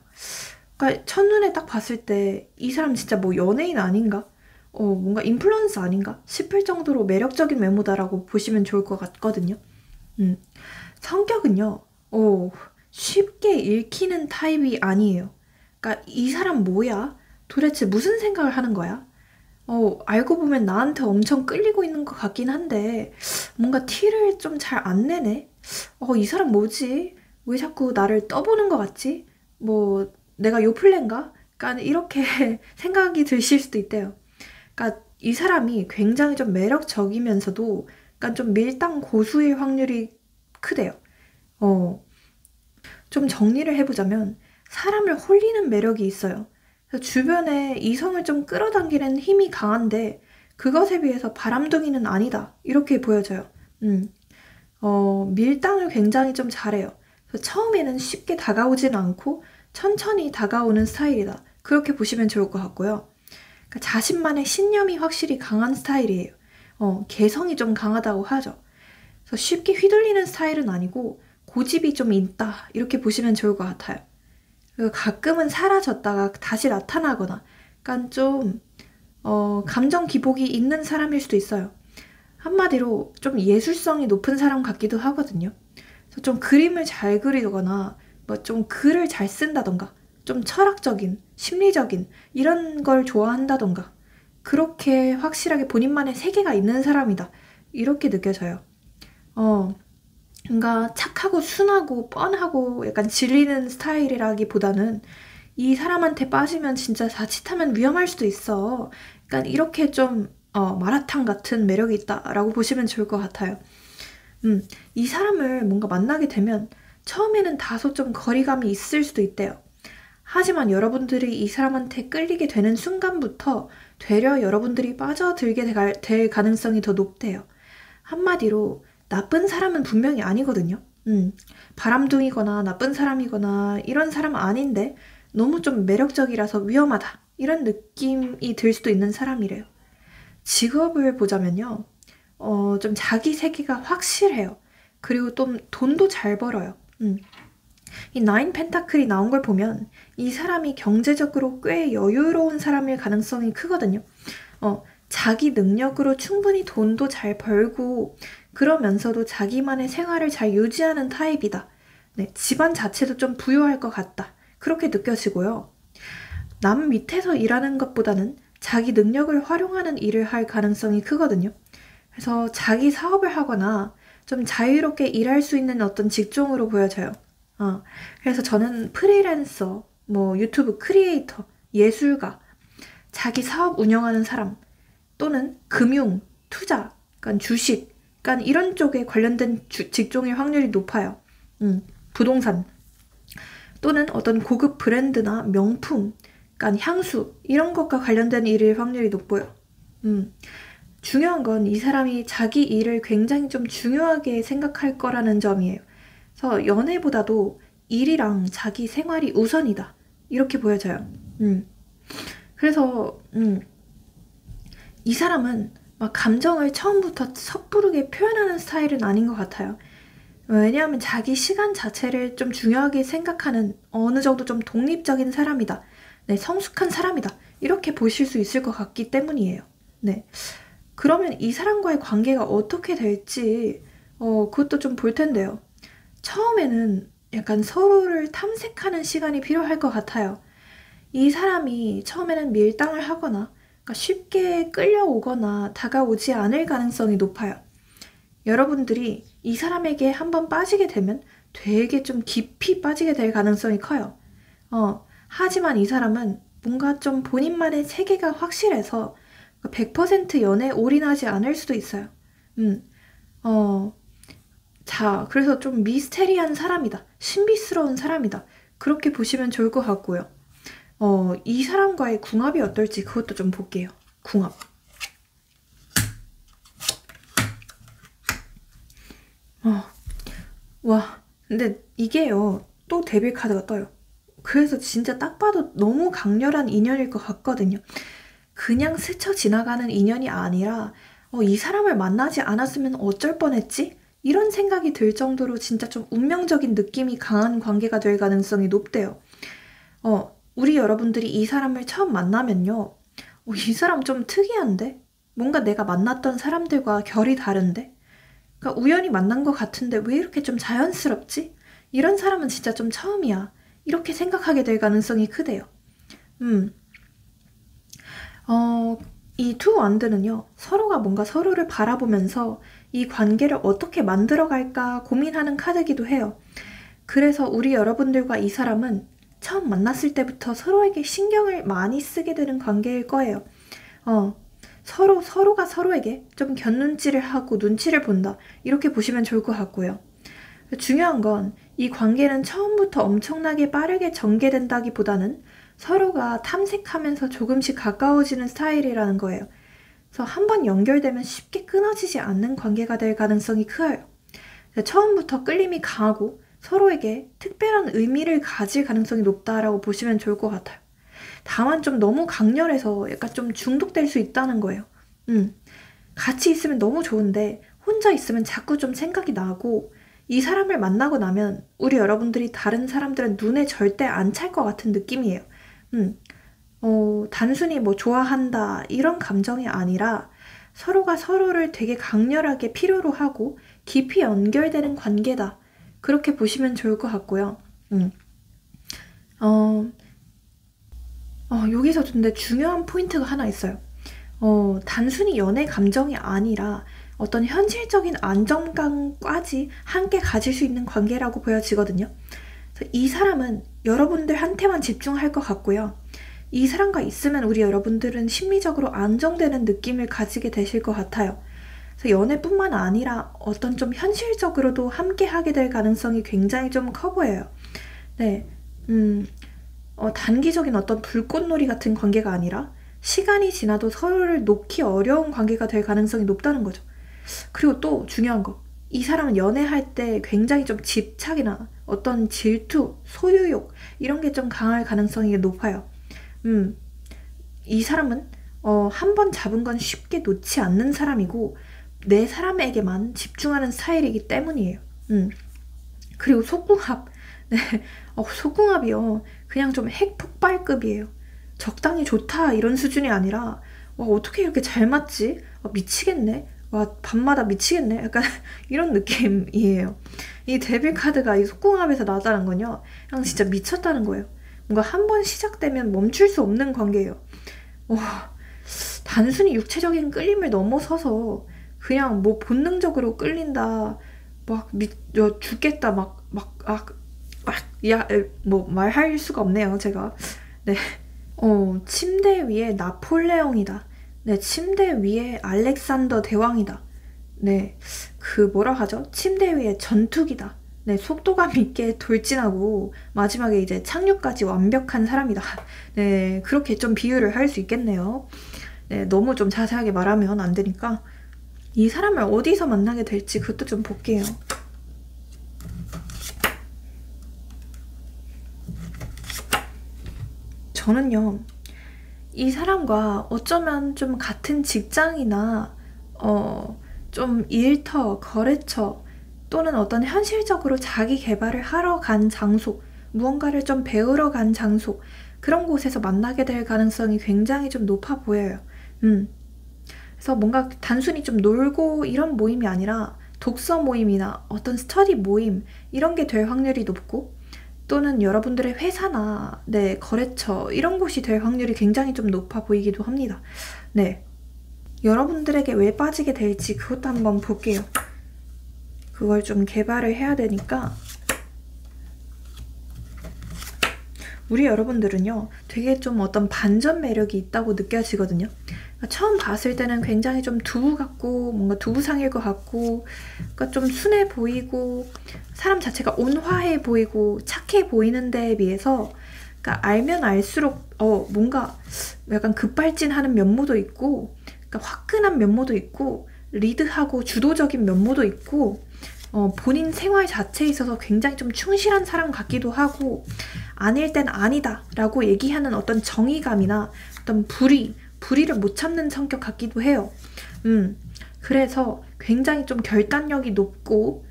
그러니까 첫눈에 딱 봤을 때 이 사람 진짜 뭐 연예인 아닌가? 뭔가 인플루언서 아닌가? 싶을 정도로 매력적인 외모다라고 보시면 좋을 것 같거든요. 성격은요, 쉽게 읽히는 타입이 아니에요. 그러니까 이 사람 뭐야? 도대체 무슨 생각을 하는 거야? 알고 보면 나한테 엄청 끌리고 있는 것 같긴 한데 뭔가 티를 좀 잘 안 내네? 이 사람 뭐지? 왜 자꾸 나를 떠보는 것 같지? 뭐 내가 요플레인가? 그러니까 이렇게 생각이 드실 수도 있대요. 그러니까 이 사람이 굉장히 좀 매력적이면서도 약간 좀 밀당 고수일 확률이 크대요. 좀 정리를 해보자면 사람을 홀리는 매력이 있어요. 그래서 주변에 이성을 좀 끌어당기는 힘이 강한데 그것에 비해서 바람둥이는 아니다. 이렇게 보여져요. 밀당을 굉장히 좀 잘해요. 그래서 처음에는 쉽게 다가오진 않고 천천히 다가오는 스타일이다. 그렇게 보시면 좋을 것 같고요. 그러니까 자신만의 신념이 확실히 강한 스타일이에요. 개성이 좀 강하다고 하죠. 그래서 쉽게 휘둘리는 스타일은 아니고 고집이 좀 있다. 이렇게 보시면 좋을 것 같아요. 그리고 가끔은 사라졌다가 다시 나타나거나 약간 좀 감정 기복이 있는 사람일 수도 있어요. 한마디로 좀 예술성이 높은 사람 같기도 하거든요. 그래서 좀 그림을 잘 그리거나 뭐 좀 글을 잘 쓴다던가 좀 철학적인, 심리적인 이런 걸 좋아한다던가 그렇게 확실하게 본인만의 세계가 있는 사람이다. 이렇게 느껴져요. 뭔가 착하고 순하고 뻔하고 약간 질리는 스타일이라기보다는 이 사람한테 빠지면 진짜 자칫하면 위험할 수도 있어. 약간 이렇게 좀 마라탕 같은 매력이 있다라고 보시면 좋을 것 같아요. 이 사람을 뭔가 만나게 되면 처음에는 다소 좀 거리감이 있을 수도 있대요. 하지만 여러분들이 이 사람한테 끌리게 되는 순간부터 되려 여러분들이 빠져들게 될 가능성이 더 높대요. 한마디로 나쁜 사람은 분명히 아니거든요. 바람둥이거나 나쁜 사람이거나 이런 사람은 아닌데 너무 좀 매력적이라서 위험하다. 이런 느낌이 들 수도 있는 사람이래요. 직업을 보자면요. 좀 자기 세계가 확실해요. 그리고 좀 돈도 잘 벌어요. 이 나인 펜타클이 나온 걸 보면 이 사람이 경제적으로 꽤 여유로운 사람일 가능성이 크거든요. 자기 능력으로 충분히 돈도 잘 벌고 그러면서도 자기만의 생활을 잘 유지하는 타입이다. 네, 집안 자체도 좀 부유할 것 같다. 그렇게 느껴지고요. 남 밑에서 일하는 것보다는 자기 능력을 활용하는 일을 할 가능성이 크거든요. 그래서 자기 사업을 하거나 좀 자유롭게 일할 수 있는 어떤 직종으로 보여져요. 그래서 저는 프리랜서, 뭐 유튜브 크리에이터, 예술가, 자기 사업 운영하는 사람, 또는 금융, 투자, 그러니까 주식, 그러니까 이런 쪽에 관련된 직종일 확률이 높아요. 부동산, 또는 어떤 고급 브랜드나 명품, 그러니까 향수, 이런 것과 관련된 일일 확률이 높고요. 중요한 건 이 사람이 자기 일을 굉장히 좀 중요하게 생각할 거라는 점이에요. 그래서 연애보다도 일이랑 자기 생활이 우선이다. 이렇게 보여져요. 그래서 이 사람은 막 감정을 처음부터 섣부르게 표현하는 스타일은 아닌 것 같아요. 왜냐하면 자기 시간 자체를 좀 중요하게 생각하는 어느 정도 좀 독립적인 사람이다. 네, 성숙한 사람이다. 이렇게 보실 수 있을 것 같기 때문이에요. 네. 그러면 이 사람과의 관계가 어떻게 될지 그것도 좀 볼 텐데요. 처음에는 약간 서로를 탐색하는 시간이 필요할 것 같아요. 이 사람이 처음에는 밀당을 하거나 그러니까 쉽게 끌려오거나 다가오지 않을 가능성이 높아요. 여러분들이 이 사람에게 한번 빠지게 되면 되게 좀 깊이 빠지게 될 가능성이 커요. 하지만 이 사람은 뭔가 좀 본인만의 세계가 확실해서 100% 연애에 올인하지 않을 수도 있어요. 자, 그래서 좀 미스테리한 사람이다. 신비스러운 사람이다. 그렇게 보시면 좋을 것 같고요. 이 사람과의 궁합이 어떨지 그것도 좀 볼게요. 궁합. 와, 근데 이게요, 또 데빌 카드가 떠요. 그래서 진짜 딱 봐도 너무 강렬한 인연일 것 같거든요. 그냥 스쳐 지나가는 인연이 아니라, 이 사람을 만나지 않았으면 어쩔 뻔했지? 이런 생각이 들 정도로 진짜 좀 운명적인 느낌이 강한 관계가 될 가능성이 높대요. 우리 여러분들이 이 사람을 처음 만나면요, 이 사람 좀 특이한데? 뭔가 내가 만났던 사람들과 결이 다른데? 그러니까 우연히 만난 것 같은데 왜 이렇게 좀 자연스럽지? 이런 사람은 진짜 좀 처음이야. 이렇게 생각하게 될 가능성이 크대요. 이 두 완드는요, 서로가 뭔가 서로를 바라보면서 이 관계를 어떻게 만들어갈까 고민하는 카드기도 해요. 그래서 우리 여러분들과 이 사람은 처음 만났을 때부터 서로에게 신경을 많이 쓰게 되는 관계일 거예요. 서로가 서로에게 좀 곁눈질을 하고 눈치를 본다. 이렇게 보시면 좋을 것 같고요. 중요한 건 이 관계는 처음부터 엄청나게 빠르게 전개된다기보다는 서로가 탐색하면서 조금씩 가까워지는 스타일이라는 거예요. 그래서 한번 연결되면 쉽게 끊어지지 않는 관계가 될 가능성이 커요. 처음부터 끌림이 강하고 서로에게 특별한 의미를 가질 가능성이 높다라고 보시면 좋을 것 같아요. 다만 좀 너무 강렬해서 약간 좀 중독될 수 있다는 거예요. 같이 있으면 너무 좋은데 혼자 있으면 자꾸 좀 생각이 나고 이 사람을 만나고 나면 우리 여러분들이 다른 사람들은 눈에 절대 안 찰 것 같은 느낌이에요. 단순히 뭐 좋아한다 이런 감정이 아니라 서로가 서로를 되게 강렬하게 필요로 하고 깊이 연결되는 관계다. 그렇게 보시면 좋을 것 같고요. 여기서 근데 중요한 포인트가 하나 있어요. 단순히 연애 감정이 아니라 어떤 현실적인 안정감까지 함께 가질 수 있는 관계라고 보여지거든요. 그래서 이 사람은 여러분들한테만 집중할 것 같고요. 이 사람과 있으면 우리 여러분들은 심리적으로 안정되는 느낌을 가지게 되실 것 같아요. 그래서 연애뿐만 아니라 어떤 좀 현실적으로도 함께 하게 될 가능성이 굉장히 좀 커 보여요. 네, 단기적인 어떤 불꽃놀이 같은 관계가 아니라 시간이 지나도 서로를 놓기 어려운 관계가 될 가능성이 높다는 거죠. 그리고 또 중요한 거, 이 사람은 연애할 때 굉장히 좀 집착이나 어떤 질투, 소유욕 이런 게 좀 강할 가능성이 높아요. 이 사람은 한 번 잡은 건 쉽게 놓지 않는 사람이고 내 사람에게만 집중하는 스타일이기 때문이에요. 그리고 속궁합. 네, 속궁합이요. 그냥 좀 핵폭발급이에요. 적당히 좋다 이런 수준이 아니라 와 어떻게 이렇게 잘 맞지? 미치겠네. 와 밤마다 미치겠네. 약간 이런 느낌이에요. 이 데빌 카드가 이 속궁합에서 나타난 건요. 그냥 진짜 미쳤다는 거예요. 뭔가 한 번 시작되면 멈출 수 없는 관계예요. 와, 단순히 육체적인 끌림을 넘어서서 그냥 뭐 본능적으로 끌린다. 막 죽겠다. 뭐 말할 수가 없네요, 제가. 네. 침대 위에 나폴레옹이다. 네, 침대 위에 알렉산더 대왕이다. 네, 그 뭐라 하죠? 침대 위에 전투기다. 네, 속도감 있게 돌진하고 마지막에 이제 착륙까지 완벽한 사람이다. 네, 그렇게 좀 비유를 할 수 있겠네요. 네, 너무 좀 자세하게 말하면 안 되니까 이 사람을 어디서 만나게 될지 그것도 좀 볼게요. 저는요, 이 사람과 어쩌면 좀 같은 직장이나 좀 일터, 거래처 또는 어떤 현실적으로 자기 개발을 하러 간 장소, 무언가를 좀 배우러 간 장소, 그런 곳에서 만나게 될 가능성이 굉장히 좀 높아 보여요. 그래서 뭔가 단순히 좀 놀고 이런 모임이 아니라 독서 모임이나 어떤 스터디 모임 이런 게 될 확률이 높고, 또는 여러분들의 회사나 네, 거래처 이런 곳이 될 확률이 굉장히 좀 높아 보이기도 합니다. 네, 여러분들에게 왜 빠지게 될지 그것도 한번 볼게요. 그걸 좀 개발을 해야 되니까. 우리 여러분들은요, 되게 좀 어떤 반전 매력이 있다고 느껴지거든요. 그러니까 처음 봤을 때는 굉장히 좀 두부 같고 뭔가 두부상일 것 같고, 그러니까 좀 순해 보이고 사람 자체가 온화해 보이고 착해 보이는 데에 비해서, 그러니까 알면 알수록 뭔가 약간 급발진하는 면모도 있고, 그러니까 화끈한 면모도 있고, 리드하고 주도적인 면모도 있고, 본인 생활 자체에 있어서 굉장히 좀 충실한 사람 같기도 하고, 아닐 땐 아니다 라고 얘기하는 어떤 정의감이나 어떤 불의를 못 참는 성격 같기도 해요. 그래서 굉장히 좀 결단력이 높고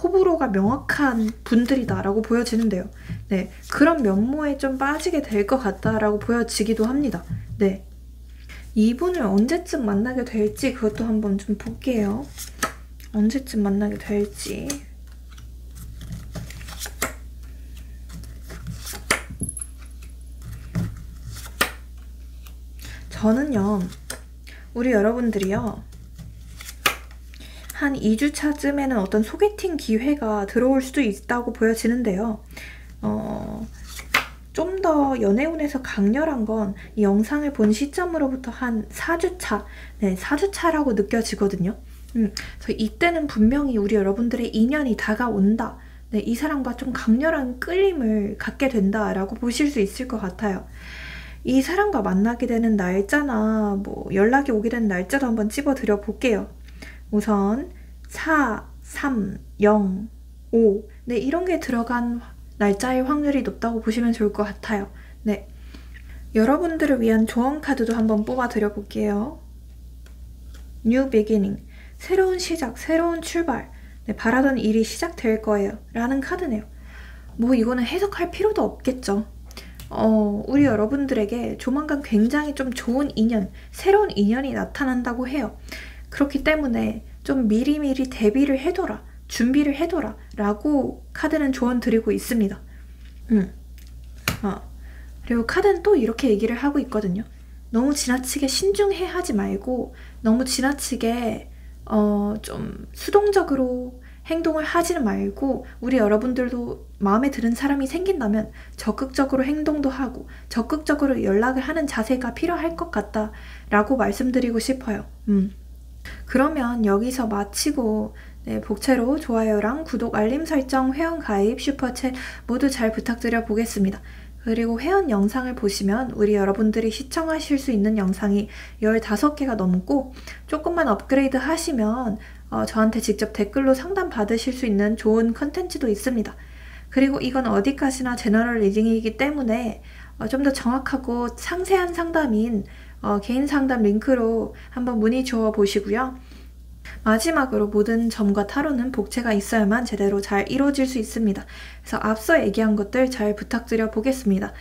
호불호가 명확한 분들이다 라고 보여지는데요. 네, 그런 면모에 좀 빠지게 될 것 같다라고 보여지기도 합니다. 네, 이분을 언제쯤 만나게 될지 그것도 한번 좀 볼게요. 언제쯤 만나게 될지. 저는요, 우리 여러분들이요, 한 2주차쯤에는 어떤 소개팅 기회가 들어올 수도 있다고 보여지는데요. 좀 더 연애운에서 강렬한 건 이 영상을 본 시점으로부터 한 4주차, 네, 4주차라고 느껴지거든요. 그래서 이때는 분명히 우리 여러분들의 인연이 다가온다. 네, 이 사람과 좀 강렬한 끌림을 갖게 된다라고 보실 수 있을 것 같아요. 이 사람과 만나게 되는 날짜나 뭐 연락이 오게 되는 날짜도 한번 찝어드려 볼게요. 우선 4, 3, 0, 5 네, 이런 게 들어간 날짜의 확률이 높다고 보시면 좋을 것 같아요. 네, 여러분들을 위한 조언 카드도 한번 뽑아 드려 볼게요. New beginning, 새로운 시작, 새로운 출발, 네, 바라던 일이 시작될 거예요 라는 카드네요. 뭐 이거는 해석할 필요도 없겠죠. 우리 여러분들에게 조만간 굉장히 좀 좋은 인연, 새로운 인연이 나타난다고 해요. 그렇기 때문에 좀 미리미리 대비를 해둬라, 준비를 해둬라 라고 카드는 조언 드리고 있습니다. 그리고 카드는 또 이렇게 얘기를 하고 있거든요. 너무 지나치게 신중해 하지 말고, 너무 지나치게 좀 수동적으로 행동을 하지는 말고, 우리 여러분들도 마음에 드는 사람이 생긴다면 적극적으로 행동도 하고 적극적으로 연락을 하는 자세가 필요할 것 같다 라고 말씀드리고 싶어요. 그러면 여기서 마치고, 네, 복채로 좋아요랑 구독, 알림 설정, 회원 가입, 슈퍼챗 모두 잘 부탁드려 보겠습니다. 그리고 회원 영상을 보시면 우리 여러분들이 시청하실 수 있는 영상이 15개가 넘고, 조금만 업그레이드 하시면 저한테 직접 댓글로 상담 받으실 수 있는 좋은 컨텐츠도 있습니다. 그리고 이건 어디까지나 제너럴 리딩이기 때문에 좀 더 정확하고 상세한 상담인 개인 상담 링크로 한번 문의 주어 보시고요. 마지막으로 모든 점과 타로는 복채가 있어야만 제대로 잘 이루어질 수 있습니다. 그래서 앞서 얘기한 것들 잘 부탁드려 보겠습니다.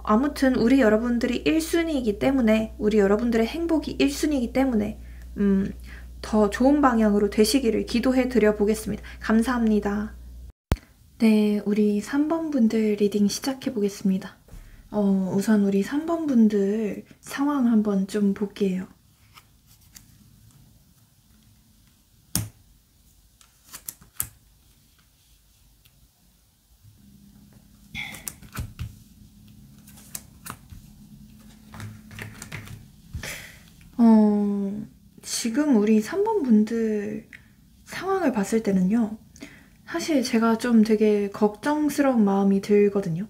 아무튼 우리 여러분들이 1순위이기 때문에, 우리 여러분들의 행복이 1순위이기 때문에 더 좋은 방향으로 되시기를 기도해 드려 보겠습니다. 감사합니다. 네, 우리 3번 분들 리딩 시작해 보겠습니다. 우선 우리 3번 분들 상황 한번 좀 볼게요. 지금 우리 3번 분들 상황을 봤을 때는요, 사실 제가 좀 되게 걱정스러운 마음이 들거든요.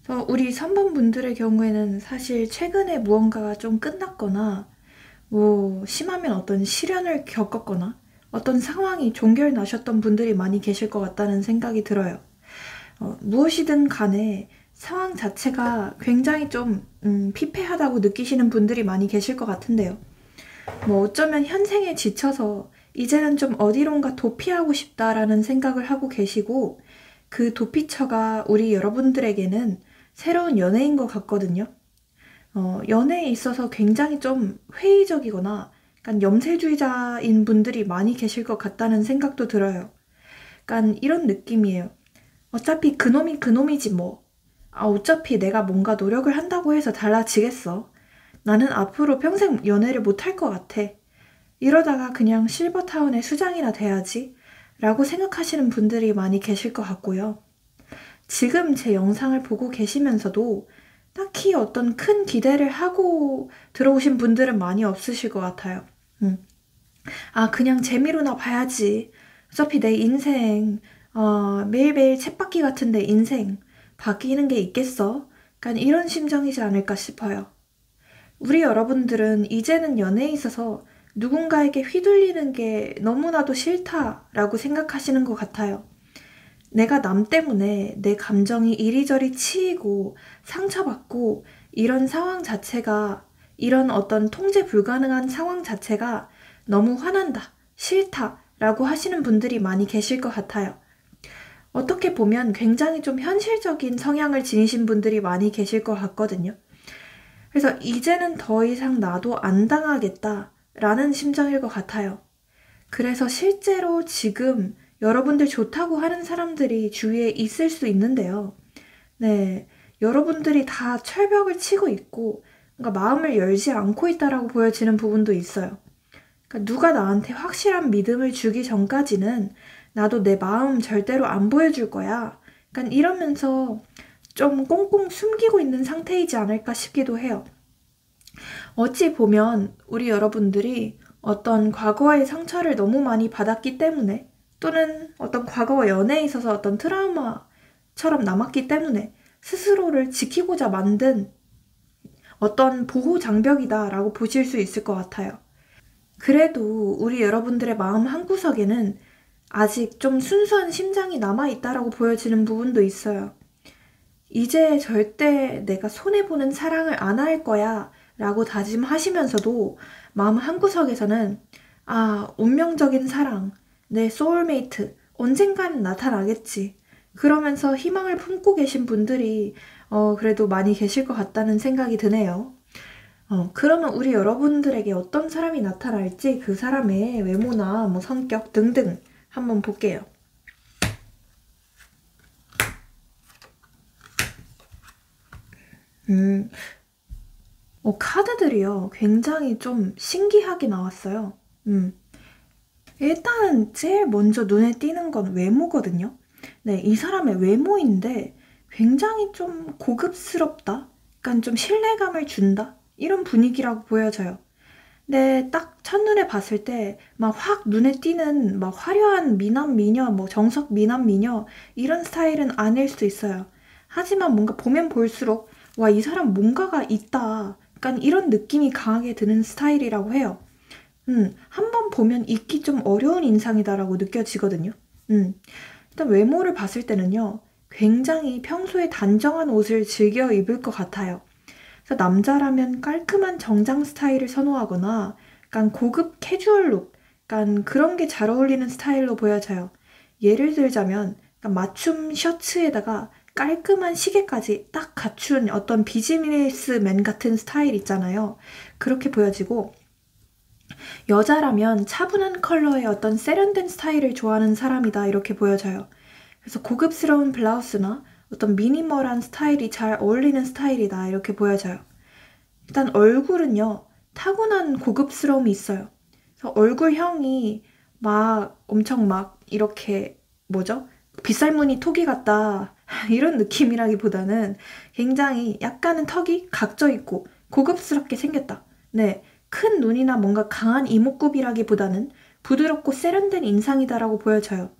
그래서 우리 3번 분들의 경우에는 사실 최근에 무언가가 좀 끝났거나, 뭐 심하면 어떤 시련을 겪었거나 어떤 상황이 종결 나셨던 분들이 많이 계실 것 같다는 생각이 들어요. 무엇이든 간에 상황 자체가 굉장히 좀 피폐하다고 느끼시는 분들이 많이 계실 것 같은데요. 뭐 어쩌면 현생에 지쳐서 이제는 좀 어디론가 도피하고 싶다라는 생각을 하고 계시고 그 도피처가 우리 여러분들에게는 새로운 연애인 것 같거든요. 연애에 있어서 굉장히 좀 회의적이거나 약간 염세주의자인 분들이 많이 계실 것 같다는 생각도 들어요. 약간 이런 느낌이에요. 어차피 그놈이 그놈이지 뭐. 어차피 내가 뭔가 노력을 한다고 해서 달라지겠어. 나는 앞으로 평생 연애를 못할 것 같아. 이러다가 그냥 실버타운의 수장이나 돼야지. 라고 생각하시는 분들이 많이 계실 것 같고요. 지금 제 영상을 보고 계시면서도 딱히 어떤 큰 기대를 하고 들어오신 분들은 많이 없으실 것 같아요. 그냥 재미로나 봐야지. 어차피 내 인생, 매일매일 쳇바퀴 같은 내 인생, 바뀌는 게 있겠어? 약간 이런 심정이지 않을까 싶어요. 우리 여러분들은 이제는 연애에 있어서 누군가에게 휘둘리는 게 너무나도 싫다라고 생각하시는 것 같아요. 내가 남 때문에 내 감정이 이리저리 치이고 상처받고 이런 상황 자체가, 이런 어떤 통제 불가능한 상황 자체가 너무 화난다, 싫다 라고 하시는 분들이 많이 계실 것 같아요. 어떻게 보면 굉장히 좀 현실적인 성향을 지니신 분들이 많이 계실 것 같거든요. 그래서 이제는 더 이상 나도 안 당하겠다라는 심정일 것 같아요. 그래서 실제로 지금 여러분들 좋다고 하는 사람들이 주위에 있을 수 있는데요. 네, 여러분들이 다 철벽을 치고 있고 그러니까 마음을 열지 않고 있다라고 보여지는 부분도 있어요. 그러니까 누가 나한테 확실한 믿음을 주기 전까지는 나도 내 마음 절대로 안 보여줄 거야. 그러니까 이러면서 좀 꽁꽁 숨기고 있는 상태이지 않을까 싶기도 해요. 어찌 보면 우리 여러분들이 어떤 과거의 상처를 너무 많이 받았기 때문에 또는 어떤 과거 연애에 있어서 어떤 트라우마처럼 남았기 때문에 스스로를 지키고자 만든 어떤 보호 장벽이다라고 보실 수 있을 것 같아요. 그래도 우리 여러분들의 마음 한구석에는 아직 좀 순수한 심장이 남아있다라고 보여지는 부분도 있어요. 이제 절대 내가 손해보는 사랑을 안 할 거야 라고 다짐하시면서도 마음 한구석에서는 운명적인 사랑, 내 소울메이트 언젠가는 나타나겠지. 그러면서 희망을 품고 계신 분들이 그래도 많이 계실 것 같다는 생각이 드네요. 그러면 우리 여러분들에게 어떤 사람이 나타날지 그 사람의 외모나 뭐 성격 등등 한번 볼게요. 카드들이요. 굉장히 좀 신기하게 나왔어요. 일단 제일 먼저 눈에 띄는 건 외모거든요. 네, 이 사람의 외모인데 굉장히 좀 고급스럽다? 약간 좀 신뢰감을 준다? 이런 분위기라고 보여져요. 근데 딱 첫눈에 봤을 때 막 확 눈에 띄는 막 화려한 미남 미녀, 뭐 정석 미남 미녀 이런 스타일은 아닐 수도 있어요. 하지만 뭔가 보면 볼수록 와, 이 사람 뭔가가 있다. 약간 이런 느낌이 강하게 드는 스타일이라고 해요. 한 번 보면 잊기 좀 어려운 인상이다라고 느껴지거든요. 일단 외모를 봤을 때는요, 굉장히 평소에 단정한 옷을 즐겨 입을 것 같아요. 그래서 남자라면 깔끔한 정장 스타일을 선호하거나 약간 고급 캐주얼 룩, 약간 그런 게 잘 어울리는 스타일로 보여져요. 예를 들자면 약간 맞춤 셔츠에다가 깔끔한 시계까지 딱 갖춘 어떤 비즈니스맨 같은 스타일 있잖아요. 그렇게 보여지고 여자라면 차분한 컬러의 어떤 세련된 스타일을 좋아하는 사람이다 이렇게 보여져요. 그래서 고급스러운 블라우스나 어떤 미니멀한 스타일이 잘 어울리는 스타일이다 이렇게 보여져요. 일단 얼굴은요, 타고난 고급스러움이 있어요. 그래서 얼굴형이 막 엄청 막 이렇게 뭐죠? 빗살무늬 토기 같다 이런 느낌이라기보다는 굉장히 약간은 턱이 각져 있고 고급스럽게 생겼다. 네, 큰 눈이나 뭔가 강한 이목구비라기보다는 부드럽고 세련된 인상이다라고 보여져요.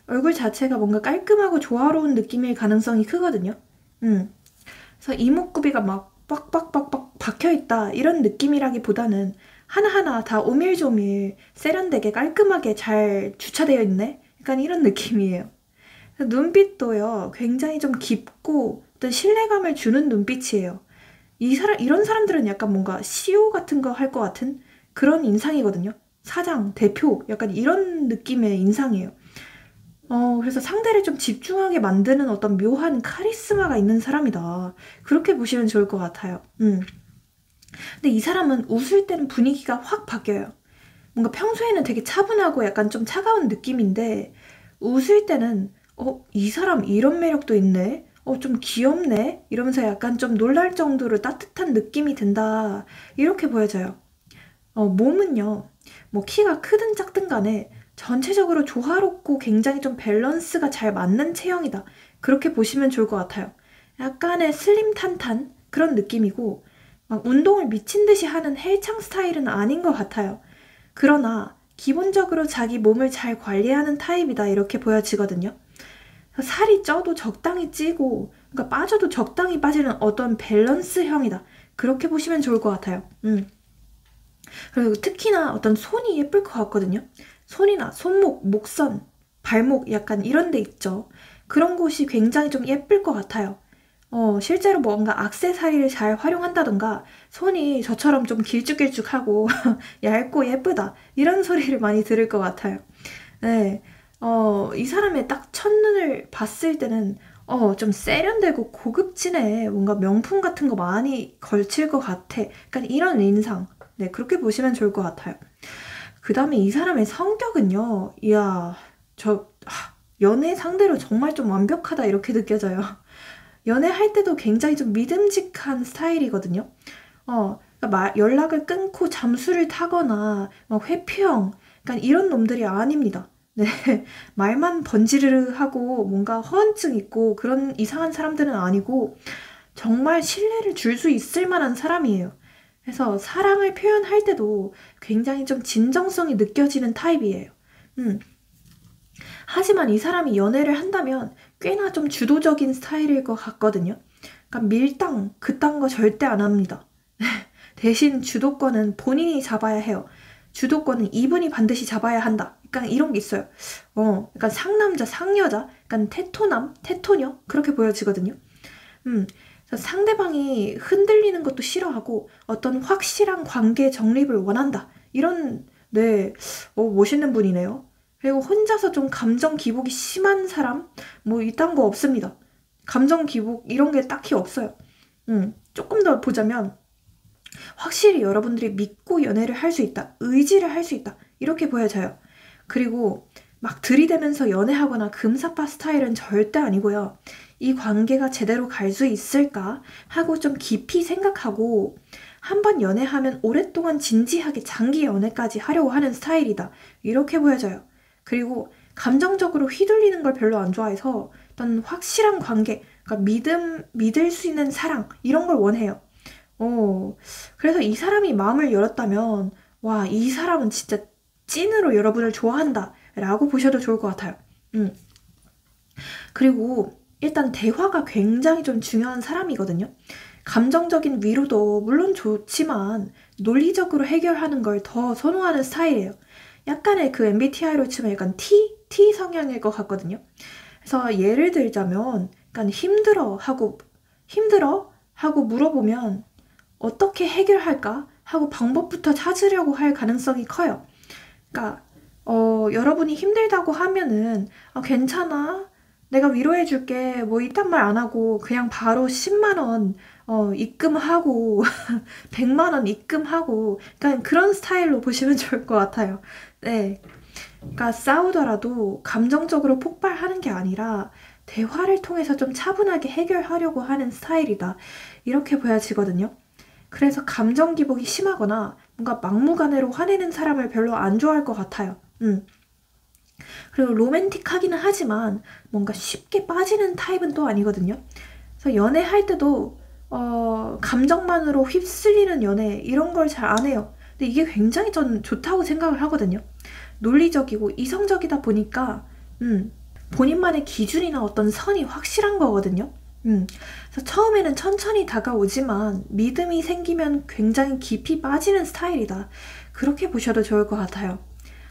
얼굴 자체가 뭔가 깔끔하고 조화로운 느낌일 가능성이 크거든요. 그래서 이목구비가 막 빡빡빡빡 박혀있다 이런 느낌이라기보다는 하나하나 다 오밀조밀 세련되게 깔끔하게 잘 주차되어 있네? 약간 이런 느낌이에요. 눈빛도요, 굉장히 좀 깊고 어떤 신뢰감을 주는 눈빛이에요. 이런 사람들은 약간 뭔가 CEO 같은 거 할 것 같은 그런 인상이거든요. 사장, 대표, 약간 이런 느낌의 인상이에요. 그래서 상대를 좀 집중하게 만드는 어떤 묘한 카리스마가 있는 사람이다. 그렇게 보시면 좋을 것 같아요. 근데 이 사람은 웃을 때는 분위기가 확 바뀌어요. 뭔가 평소에는 되게 차분하고 약간 좀 차가운 느낌인데, 웃을 때는, 이 사람 이런 매력도 있네? 좀 귀엽네? 이러면서 약간 좀 놀랄 정도로 따뜻한 느낌이 든다. 이렇게 보여져요. 몸은요, 뭐 키가 크든 작든 간에 전체적으로 조화롭고 굉장히 좀 밸런스가 잘 맞는 체형이다. 그렇게 보시면 좋을 것 같아요. 약간의 슬림 탄탄 그런 느낌이고, 막 운동을 미친 듯이 하는 헬창 스타일은 아닌 것 같아요. 그러나 기본적으로 자기 몸을 잘 관리하는 타입이다. 이렇게 보여지거든요. 살이 쪄도 적당히 찌고, 그러니까 빠져도 적당히 빠지는 어떤 밸런스형이다. 그렇게 보시면 좋을 것 같아요. 그리고 특히나 어떤 손이 예쁠 것 같거든요. 손이나 손목, 목선, 발목 약간 이런 데 있죠. 그런 곳이 굉장히 좀 예쁠 것 같아요. 실제로 뭔가 액세서리를 잘 활용한다던가 손이 저처럼 좀 길쭉길쭉하고 얇고 예쁘다 이런 소리를 많이 들을 것 같아요. 네. 이 사람의 딱 첫눈을 봤을 때는 좀 세련되고 고급지네. 뭔가 명품 같은 거 많이 걸칠 것 같아. 약간 이런 인상. 네, 그렇게 보시면 좋을 것 같아요. 그 다음에 이 사람의 성격은요, 이야, 연애 상대로 정말 좀 완벽하다 이렇게 느껴져요. 연애할 때도 굉장히 좀 믿음직한 스타일이거든요. 그러니까 연락을 끊고 잠수를 타거나 막 회피형, 그러니까 이런 놈들이 아닙니다. 네, 말만 번지르르 하고 뭔가 허언증 있고 그런 이상한 사람들은 아니고 정말 신뢰를 줄 수 있을 만한 사람이에요. 그래서 사랑을 표현할 때도 굉장히 좀 진정성이 느껴지는 타입이에요. 음. 하지만 이 사람이 연애를 한다면 꽤나 좀 주도적인 스타일일 것 같거든요. 그러니까 밀당, 그딴 거 절대 안 합니다. 대신 주도권은 본인이 잡아야 해요. 주도권은 이분이 반드시 잡아야 한다. 약간 이런 게 있어요. 약간 상남자, 상여자, 약간 테토남, 테토녀 그렇게 보여지거든요. 그래서 상대방이 흔들리는 것도 싫어하고 어떤 확실한 관계 정립을 원한다. 이런 네, 멋있는 분이네요. 그리고 혼자서 좀 감정 기복이 심한 사람 뭐 이딴 거 없습니다. 감정 기복 이런 게 딱히 없어요. 조금 더 보자면 확실히 여러분들이 믿고 연애를 할 수 있다. 의지를 할 수 있다. 이렇게 보여져요. 그리고 막 들이대면서 연애하거나 금사빠 스타일은 절대 아니고요. 이 관계가 제대로 갈 수 있을까 하고 좀 깊이 생각하고 한 번 연애하면 오랫동안 진지하게 장기 연애까지 하려고 하는 스타일이다. 이렇게 보여져요. 그리고 감정적으로 휘둘리는 걸 별로 안 좋아해서 어떤 확실한 관계, 그러니까 믿을 수 있는 사랑 이런 걸 원해요. 그래서 이 사람이 마음을 열었다면 와, 이 사람은 진짜 찐으로 여러분을 좋아한다 라고 보셔도 좋을 것 같아요. 그리고 일단 대화가 굉장히 좀 중요한 사람이거든요. 감정적인 위로도 물론 좋지만 논리적으로 해결하는 걸 더 선호하는 스타일이에요. 약간의 그 MBTI로 치면 약간 T 성향일 것 같거든요. 그래서 예를 들자면 약간 힘들어 하고 물어보면 어떻게 해결할까 하고 방법부터 찾으려고 할 가능성이 커요. 그러니까 여러분이 힘들다고 하면은 괜찮아. 내가 위로해줄게. 뭐 이딴 말 안 하고 그냥 바로 10만 원 입금하고 100만 원 입금하고 그러니까 그런 스타일로 보시면 좋을 것 같아요. 네. 그러니까 싸우더라도 감정적으로 폭발하는 게 아니라 대화를 통해서 좀 차분하게 해결하려고 하는 스타일이다. 이렇게 보여지거든요. 그래서 감정 기복이 심하거나 뭔가 막무가내로 화내는 사람을 별로 안 좋아할 것 같아요. 그리고 로맨틱하기는 하지만 뭔가 쉽게 빠지는 타입은 또 아니거든요. 그래서 연애할 때도 감정만으로 휩쓸리는 연애 이런 걸 잘 안 해요. 근데 이게 굉장히 전 좋다고 생각을 하거든요. 논리적이고 이성적이다 보니까 본인만의 기준이나 어떤 선이 확실한 거거든요. 그래서 처음에는 천천히 다가오지만 믿음이 생기면 굉장히 깊이 빠지는 스타일이다. 그렇게 보셔도 좋을 것 같아요.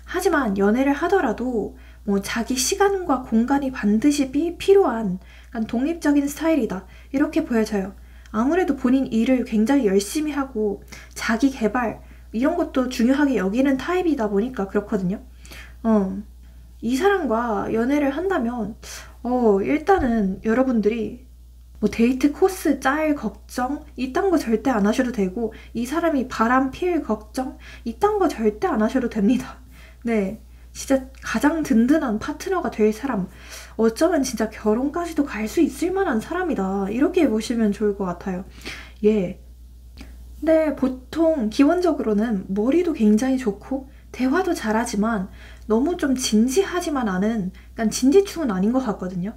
하지만 연애를 하더라도 뭐 자기 시간과 공간이 반드시 필요한 약간 독립적인 스타일이다. 이렇게 보여져요. 아무래도 본인 일을 굉장히 열심히 하고 자기 개발 이런 것도 중요하게 여기는 타입이다 보니까 그렇거든요. 이 사람과 연애를 한다면 일단은 여러분들이 뭐 데이트 코스 짤 걱정 이딴 거 절대 안 하셔도 되고 이 사람이 바람 필 걱정 이딴 거 절대 안 하셔도 됩니다. 네, 진짜 가장 든든한 파트너가 될 사람 어쩌면 진짜 결혼까지도 갈 수 있을 만한 사람이다 이렇게 보시면 좋을 것 같아요. 예. 네, 보통 기본적으로는 머리도 굉장히 좋고 대화도 잘하지만 너무 좀 진지하지만 않은 약간 진지충은 아닌 것 같거든요.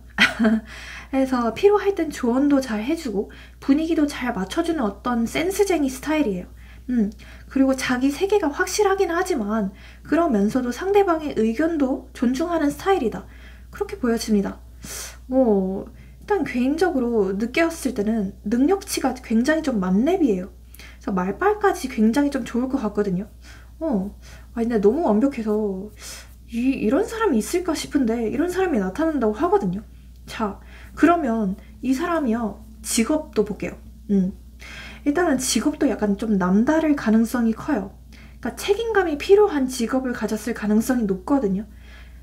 그래서 필요할 땐 조언도 잘 해주고 분위기도 잘 맞춰주는 어떤 센스쟁이 스타일이에요. 그리고 자기 세계가 확실하긴 하지만 그러면서도 상대방의 의견도 존중하는 스타일이다. 그렇게 보여집니다. 일단 개인적으로 느꼈을 때는 능력치가 굉장히 좀 만렙이에요. 그래서 말빨까지 굉장히 좀 좋을 것 같거든요. 근데 너무 완벽해서 이런 사람이 있을까 싶은데 이런 사람이 나타난다고 하거든요. 자, 그러면 이 사람이요. 직업도 볼게요. 일단은 직업도 약간 좀 남다를 가능성이 커요. 그러니까 책임감이 필요한 직업을 가졌을 가능성이 높거든요.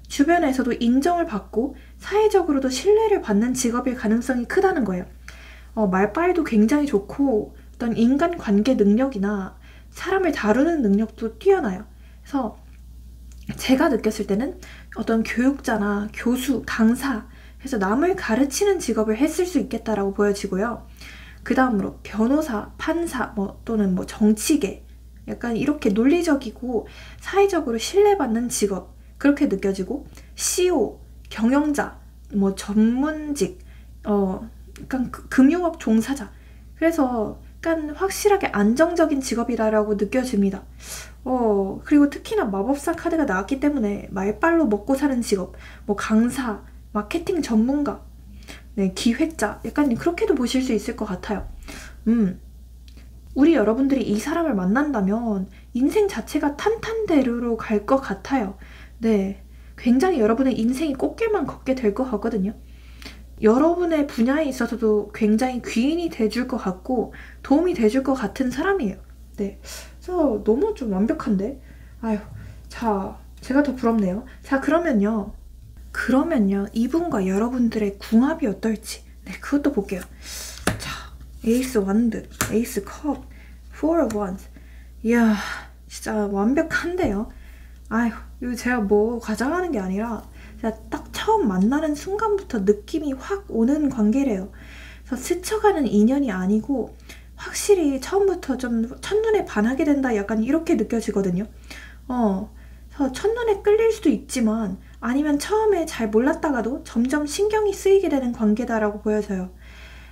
주변에서도 인정을 받고 사회적으로도 신뢰를 받는 직업일 가능성이 크다는 거예요. 말빨도 굉장히 좋고 어떤 인간관계 능력이나 사람을 다루는 능력도 뛰어나요. 그래서 제가 느꼈을 때는 어떤 교육자나 교수, 강사 해서 남을 가르치는 직업을 했을 수 있겠다라고 보여지고요. 그 다음으로 변호사, 판사 또는 정치계 약간 이렇게 논리적이고 사회적으로 신뢰받는 직업 그렇게 느껴지고 CEO, 경영자, 전문직, 약간 금융업 종사자 그래서 약간 확실하게 안정적인 직업이다라고 느껴집니다. 그리고 특히나 마법사 카드가 나왔기 때문에 말빨로 먹고 사는 직업, 강사, 마케팅 전문가, 네, 기획자, 약간 그렇게도 보실 수 있을 것 같아요. 우리 여러분들이 이 사람을 만난다면 인생 자체가 탄탄대로로 갈 것 같아요. 네, 굉장히 여러분의 인생이 꽃길만 걷게 될 것 같거든요. 여러분의 분야에 있어서도 굉장히 귀인이 돼줄 것 같고 도움이 돼줄 것 같은 사람이에요. 네, 그래서 너무 좀 완벽한데? 자, 제가 더 부럽네요. 자, 그러면요, 이분과 여러분들의 궁합이 어떨지 네, 그것도 볼게요. 자, 에이스 완드, 에이스 컵, 포어 오브 원스. 이야, 진짜 완벽한데요. 이거 제가 과장하는 게 아니라 제가 딱 처음 만나는 순간부터 느낌이 확 오는 관계래요. 그래서 스쳐가는 인연이 아니고 확실히 처음부터 좀 첫눈에 반하게 된다 약간 이렇게 느껴지거든요. 그래서 첫눈에 끌릴 수도 있지만 아니면 처음에 잘 몰랐다가도 점점 신경이 쓰이게 되는 관계다라고 보여져요.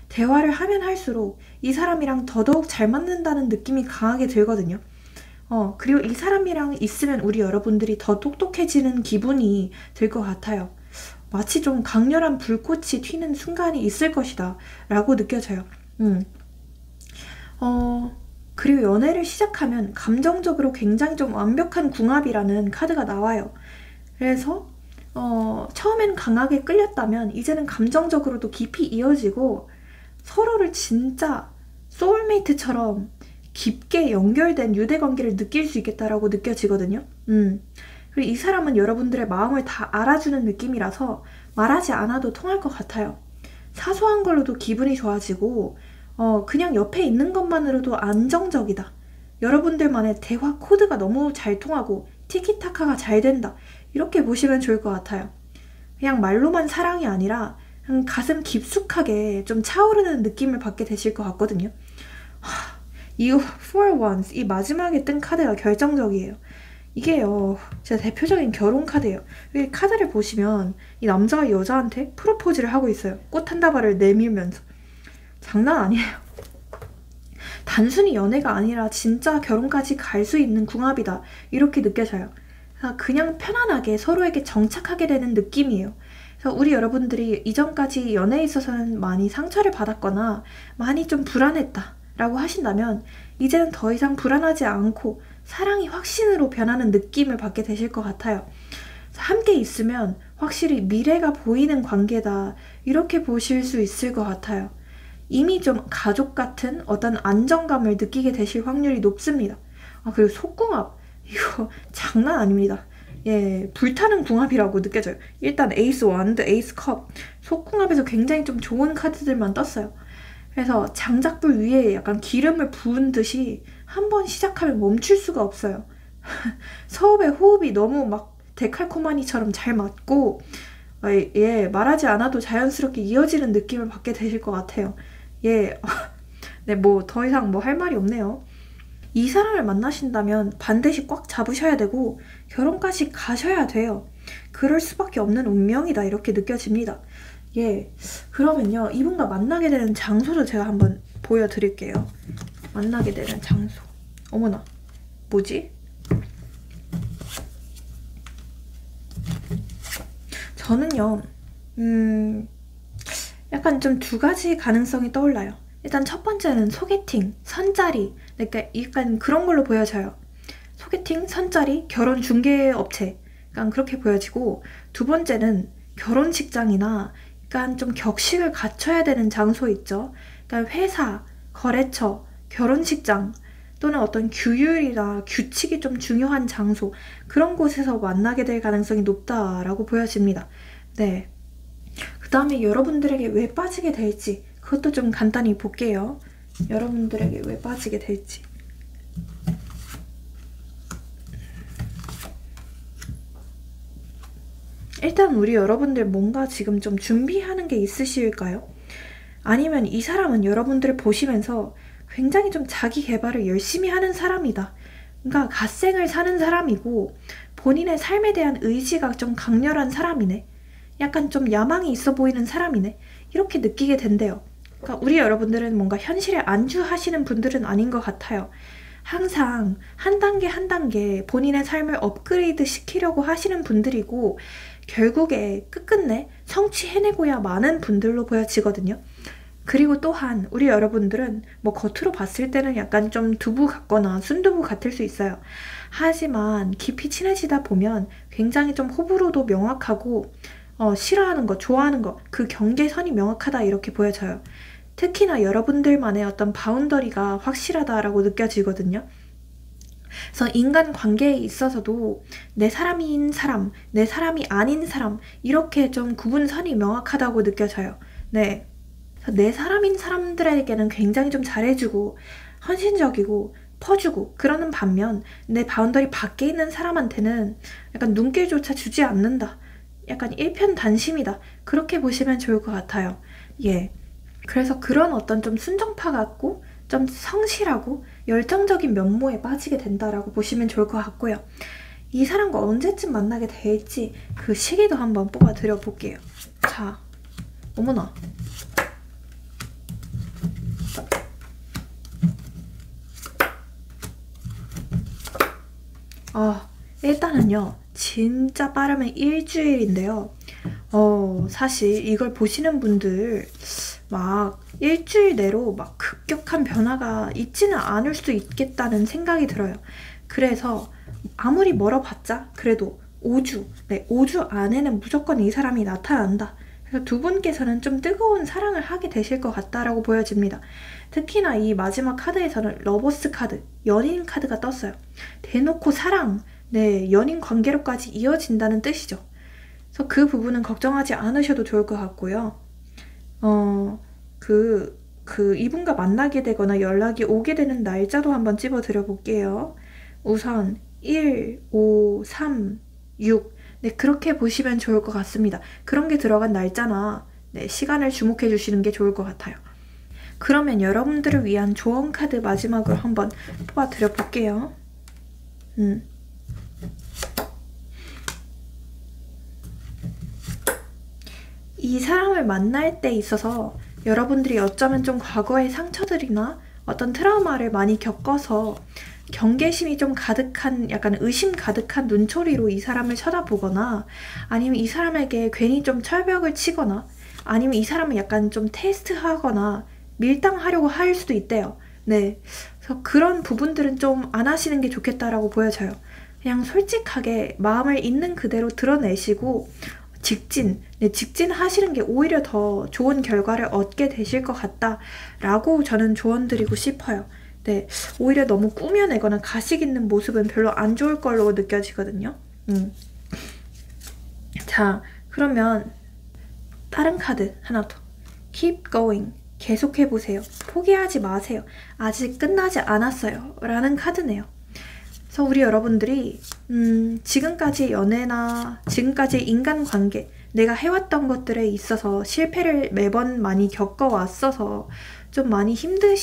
대화를 하면 할수록 이 사람이랑 더더욱 잘 맞는다는 느낌이 강하게 들거든요. 그리고 이 사람이랑 있으면 우리 여러분들이 더 똑똑해지는 기분이 들 것 같아요. 마치 좀 강렬한 불꽃이 튀는 순간이 있을 것이다 라고 느껴져요. 그리고 연애를 시작하면 감정적으로 굉장히 좀 완벽한 궁합이라는 카드가 나와요. 그래서 처음엔 강하게 끌렸다면 이제는 감정적으로도 깊이 이어지고 서로를 진짜 소울메이트처럼 깊게 연결된 유대관계를 느낄 수 있겠다라고 느껴지거든요. 그리고 이 사람은 여러분들의 마음을 다 알아주는 느낌이라서 말하지 않아도 통할 것 같아요. 사소한 걸로도 기분이 좋아지고 그냥 옆에 있는 것만으로도 안정적이다. 여러분들만의 대화 코드가 너무 잘 통하고 티키타카가 잘 된다. 이렇게 보시면 좋을 것 같아요. 그냥 말로만 사랑이 아니라 그냥 가슴 깊숙하게 좀 차오르는 느낌을 받게 되실 것 같거든요. 이 Four Wands, 이 마지막에 뜬 카드가 결정적이에요. 이게요, 진짜 대표적인 결혼 카드예요. 이 카드를 보시면 이 남자가 여자한테 프로포즈를 하고 있어요. 꽃 한 다발을 내밀면서. 장난 아니에요. 단순히 연애가 아니라 진짜 결혼까지 갈 수 있는 궁합이다. 이렇게 느껴져요. 그냥 편안하게 서로에게 정착하게 되는 느낌이에요. 그래서 우리 여러분들이 이전까지 연애에 있어서는 많이 상처를 받았거나 많이 좀 불안했다 라고 하신다면 이제는 더 이상 불안하지 않고 사랑이 확신으로 변하는 느낌을 받게 되실 것 같아요. 함께 있으면 확실히 미래가 보이는 관계다. 이렇게 보실 수 있을 것 같아요. 이미 좀 가족 같은 어떤 안정감을 느끼게 되실 확률이 높습니다. 그리고 속궁합. 이거 장난 아닙니다. 예, 불타는 궁합이라고 느껴져요. 일단 에이스 원드, 에이스 컵. 속궁합에서 굉장히 좀 좋은 카드들만 떴어요. 그래서 장작불 위에 약간 기름을 부은 듯이 한번 시작하면 멈출 수가 없어요. 서업의 호흡이 너무 막 데칼코마니처럼 잘 맞고 예, 말하지 않아도 자연스럽게 이어지는 느낌을 받게 되실 것 같아요. 예, 네, 뭐 더 이상 뭐 할 말이 없네요. 이 사람을 만나신다면 반드시 꽉 잡으셔야 되고 결혼까지 가셔야 돼요. 그럴 수밖에 없는 운명이다 이렇게 느껴집니다. 예, 그러면요 이분과 만나게 되는 장소를 제가 한번 보여드릴게요. 만나게 되는 장소. 어머나, 뭐지? 저는요 약간 좀 두 가지 가능성이 떠올라요. 일단 첫 번째는 소개팅, 선짜리, 그러니까 약간 그런 걸로 보여져요. 소개팅, 선짜리, 결혼 중개업체, 약간 그렇게 보여지고, 두 번째는 결혼식장이나 약간 좀 격식을 갖춰야 되는 장소 있죠. 그러니까 회사, 거래처, 결혼식장 또는 어떤 규율이나 규칙이 좀 중요한 장소, 그런 곳에서 만나게 될 가능성이 높다라고 보여집니다. 네. 그 다음에 여러분들에게 왜 빠지게 될지 그것도 좀 간단히 볼게요. 여러분들에게 왜 빠지게 될지. 일단 우리 여러분들 뭔가 지금 좀 준비하는 게 있으실까요? 아니면 이 사람은 여러분들을 보시면서 굉장히 좀 자기 개발을 열심히 하는 사람이다. 그러니까 갓생을 사는 사람이고 본인의 삶에 대한 의지가 좀 강렬한 사람이네. 약간 좀 야망이 있어 보이는 사람이네. 이렇게 느끼게 된대요. 그러니까 우리 여러분들은 뭔가 현실에 안주하시는 분들은 아닌 것 같아요. 항상 한 단계 한 단계 본인의 삶을 업그레이드 시키려고 하시는 분들이고 결국에 끝끝내 성취해내고야 마는 분들로 보여지거든요. 그리고 또한 우리 여러분들은 뭐 겉으로 봤을 때는 약간 좀 두부 같거나 순두부 같을 수 있어요. 하지만 깊이 친해지다 보면 굉장히 좀 호불호도 명확하고 싫어하는 거, 좋아하는 거, 그 경계선이 명확하다 이렇게 보여져요. 특히나 여러분들만의 어떤 바운더리가 확실하다라고 느껴지거든요. 그래서 인간 관계에 있어서도 내 사람인 사람, 내 사람이 아닌 사람 이렇게 좀 구분선이 명확하다고 느껴져요. 네. 그래서 내 사람인 사람들에게는 굉장히 좀 잘해주고 헌신적이고 퍼주고 그러는 반면 내 바운더리 밖에 있는 사람한테는 약간 눈길조차 주지 않는다. 약간 일편단심이다. 그렇게 보시면 좋을 것 같아요. 예. 그래서 그런 어떤 좀 순정파 같고 좀 성실하고 열정적인 면모에 빠지게 된다라고 보시면 좋을 것 같고요. 이 사람과 언제쯤 만나게 될지 그 시기도 한번 뽑아 드려 볼게요. 자, 어머나. 일단은요. 진짜 빠르면 일주일인데요. 사실 이걸 보시는 분들 막 일주일 내로 막 급격한 변화가 있지는 않을 수 있겠다는 생각이 들어요. 그래서 아무리 멀어봤자 그래도 5주, 네, 5주 안에는 무조건 이 사람이 나타난다. 그래서 두 분께서는 좀 뜨거운 사랑을 하게 되실 것 같다라고 보여집니다. 특히나 이 마지막 카드에서는 러버스 카드, 연인 카드가 떴어요. 대놓고 사랑, 네, 연인 관계로까지 이어진다는 뜻이죠. 그래서 그 부분은 걱정하지 않으셔도 좋을 것 같고요. 이분과 만나게 되거나 연락이 오게 되는 날짜도 한번 찝어 드려 볼게요. 우선 1, 5, 3, 6. 네, 그렇게 보시면 좋을 것 같습니다. 그런 게 들어간 날짜나 네, 시간을 주목해 주시는 게 좋을 것 같아요. 그러면 여러분들을 위한 조언 카드 마지막으로 한번 뽑아 드려 볼게요. 이 사람을 만날 때 있어서 여러분들이 어쩌면 좀 과거의 상처들이나 어떤 트라우마를 많이 겪어서 경계심이 좀 가득한 약간 의심 가득한 눈초리로 이 사람을 쳐다보거나 아니면 이 사람에게 괜히 좀 철벽을 치거나 아니면 이 사람을 약간 좀 테스트하거나 밀당하려고 할 수도 있대요. 네, 그래서 그런 부분들은 좀 안 하시는 게 좋겠다라고 보여져요. 그냥 솔직하게 마음을 있는 그대로 드러내시고 직진하시는 게 오히려 더 좋은 결과를 얻게 되실 것 같다라고 저는 조언드리고 싶어요. 네, 오히려 너무 꾸며내거나 가식 있는 모습은 별로 안 좋을 걸로 느껴지거든요. 자, 그러면 다른 카드 하나 더. Keep going. 계속해보세요. 포기하지 마세요. 아직 끝나지 않았어요. 라는 카드네요. 그래서 우리 여러분들이 지금까지 연애나 지금까지 인간관계, 내가 해왔던 것들에 있어서 실패를 매번 많이 겪어왔어서 좀 많이 힘든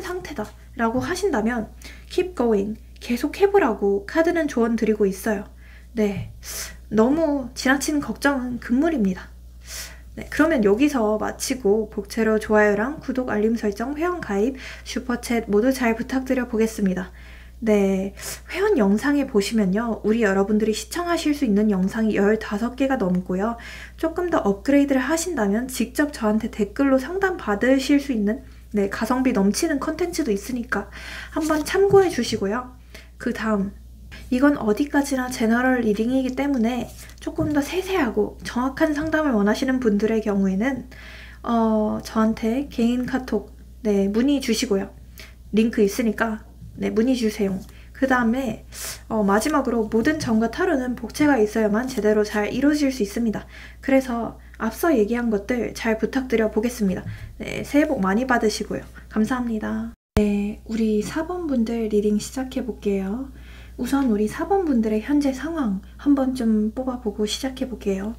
상태다 라고 하신다면 keep going, 계속 해보라고 카드는 조언 드리고 있어요. 네, 너무 지나친 걱정은 금물입니다. 네, 그러면 여기서 마치고 복채로 좋아요랑 구독, 알림 설정, 회원 가입, 슈퍼챗 모두 잘 부탁드려 보겠습니다. 네, 회원 영상에 보시면요, 우리 여러분들이 시청하실 수 있는 영상이 15개가 넘고요. 조금 더 업그레이드를 하신다면 직접 저한테 댓글로 상담 받으실 수 있는 네, 가성비 넘치는 컨텐츠도 있으니까 한번 참고해 주시고요. 그 다음, 이건 어디까지나 제너럴 리딩이기 때문에 조금 더 세세하고 정확한 상담을 원하시는 분들의 경우에는 저한테 개인 카톡 네, 문의 주시고요. 링크 있으니까 네, 문의 주세요. 그 다음에 마지막으로 모든 점과 타로는 복채가 있어야만 제대로 잘 이루어질 수 있습니다. 그래서 앞서 얘기한 것들 잘 부탁드려 보겠습니다. 네, 새해 복 많이 받으시고요. 감사합니다. 네, 우리 4번 분들 리딩 시작해 볼게요. 우선 우리 4번 분들의 현재 상황 한번 좀 뽑아보고 시작해 볼게요.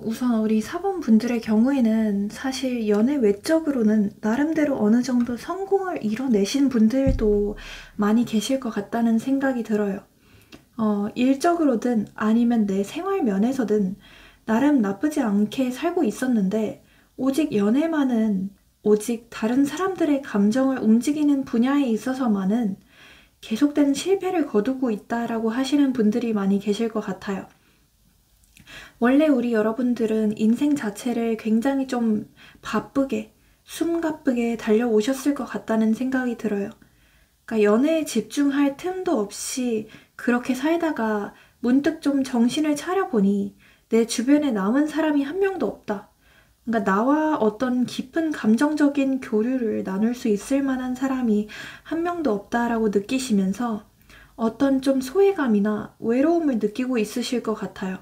우선 우리 4번 분들의 경우에는 사실 연애 외적으로는 나름대로 어느 정도 성공을 이뤄내신 분들도 많이 계실 것 같다는 생각이 들어요. 일적으로든 아니면 내 생활 면에서든 나름 나쁘지 않게 살고 있었는데 오직 다른 사람들의 감정을 움직이는 분야에 있어서만은 계속된 실패를 거두고 있다라고 하시는 분들이 많이 계실 것 같아요. 원래 우리 여러분들은 인생 자체를 굉장히 좀 바쁘게, 숨가쁘게 달려오셨을 것 같다는 생각이 들어요. 그러니까 연애에 집중할 틈도 없이 그렇게 살다가 문득 좀 정신을 차려보니 내 주변에 남은 사람이 한 명도 없다. 그러니까 나와 어떤 깊은 감정적인 교류를 나눌 수 있을 만한 사람이 한 명도 없다라고 느끼시면서 어떤 좀 소외감이나 외로움을 느끼고 있으실 것 같아요.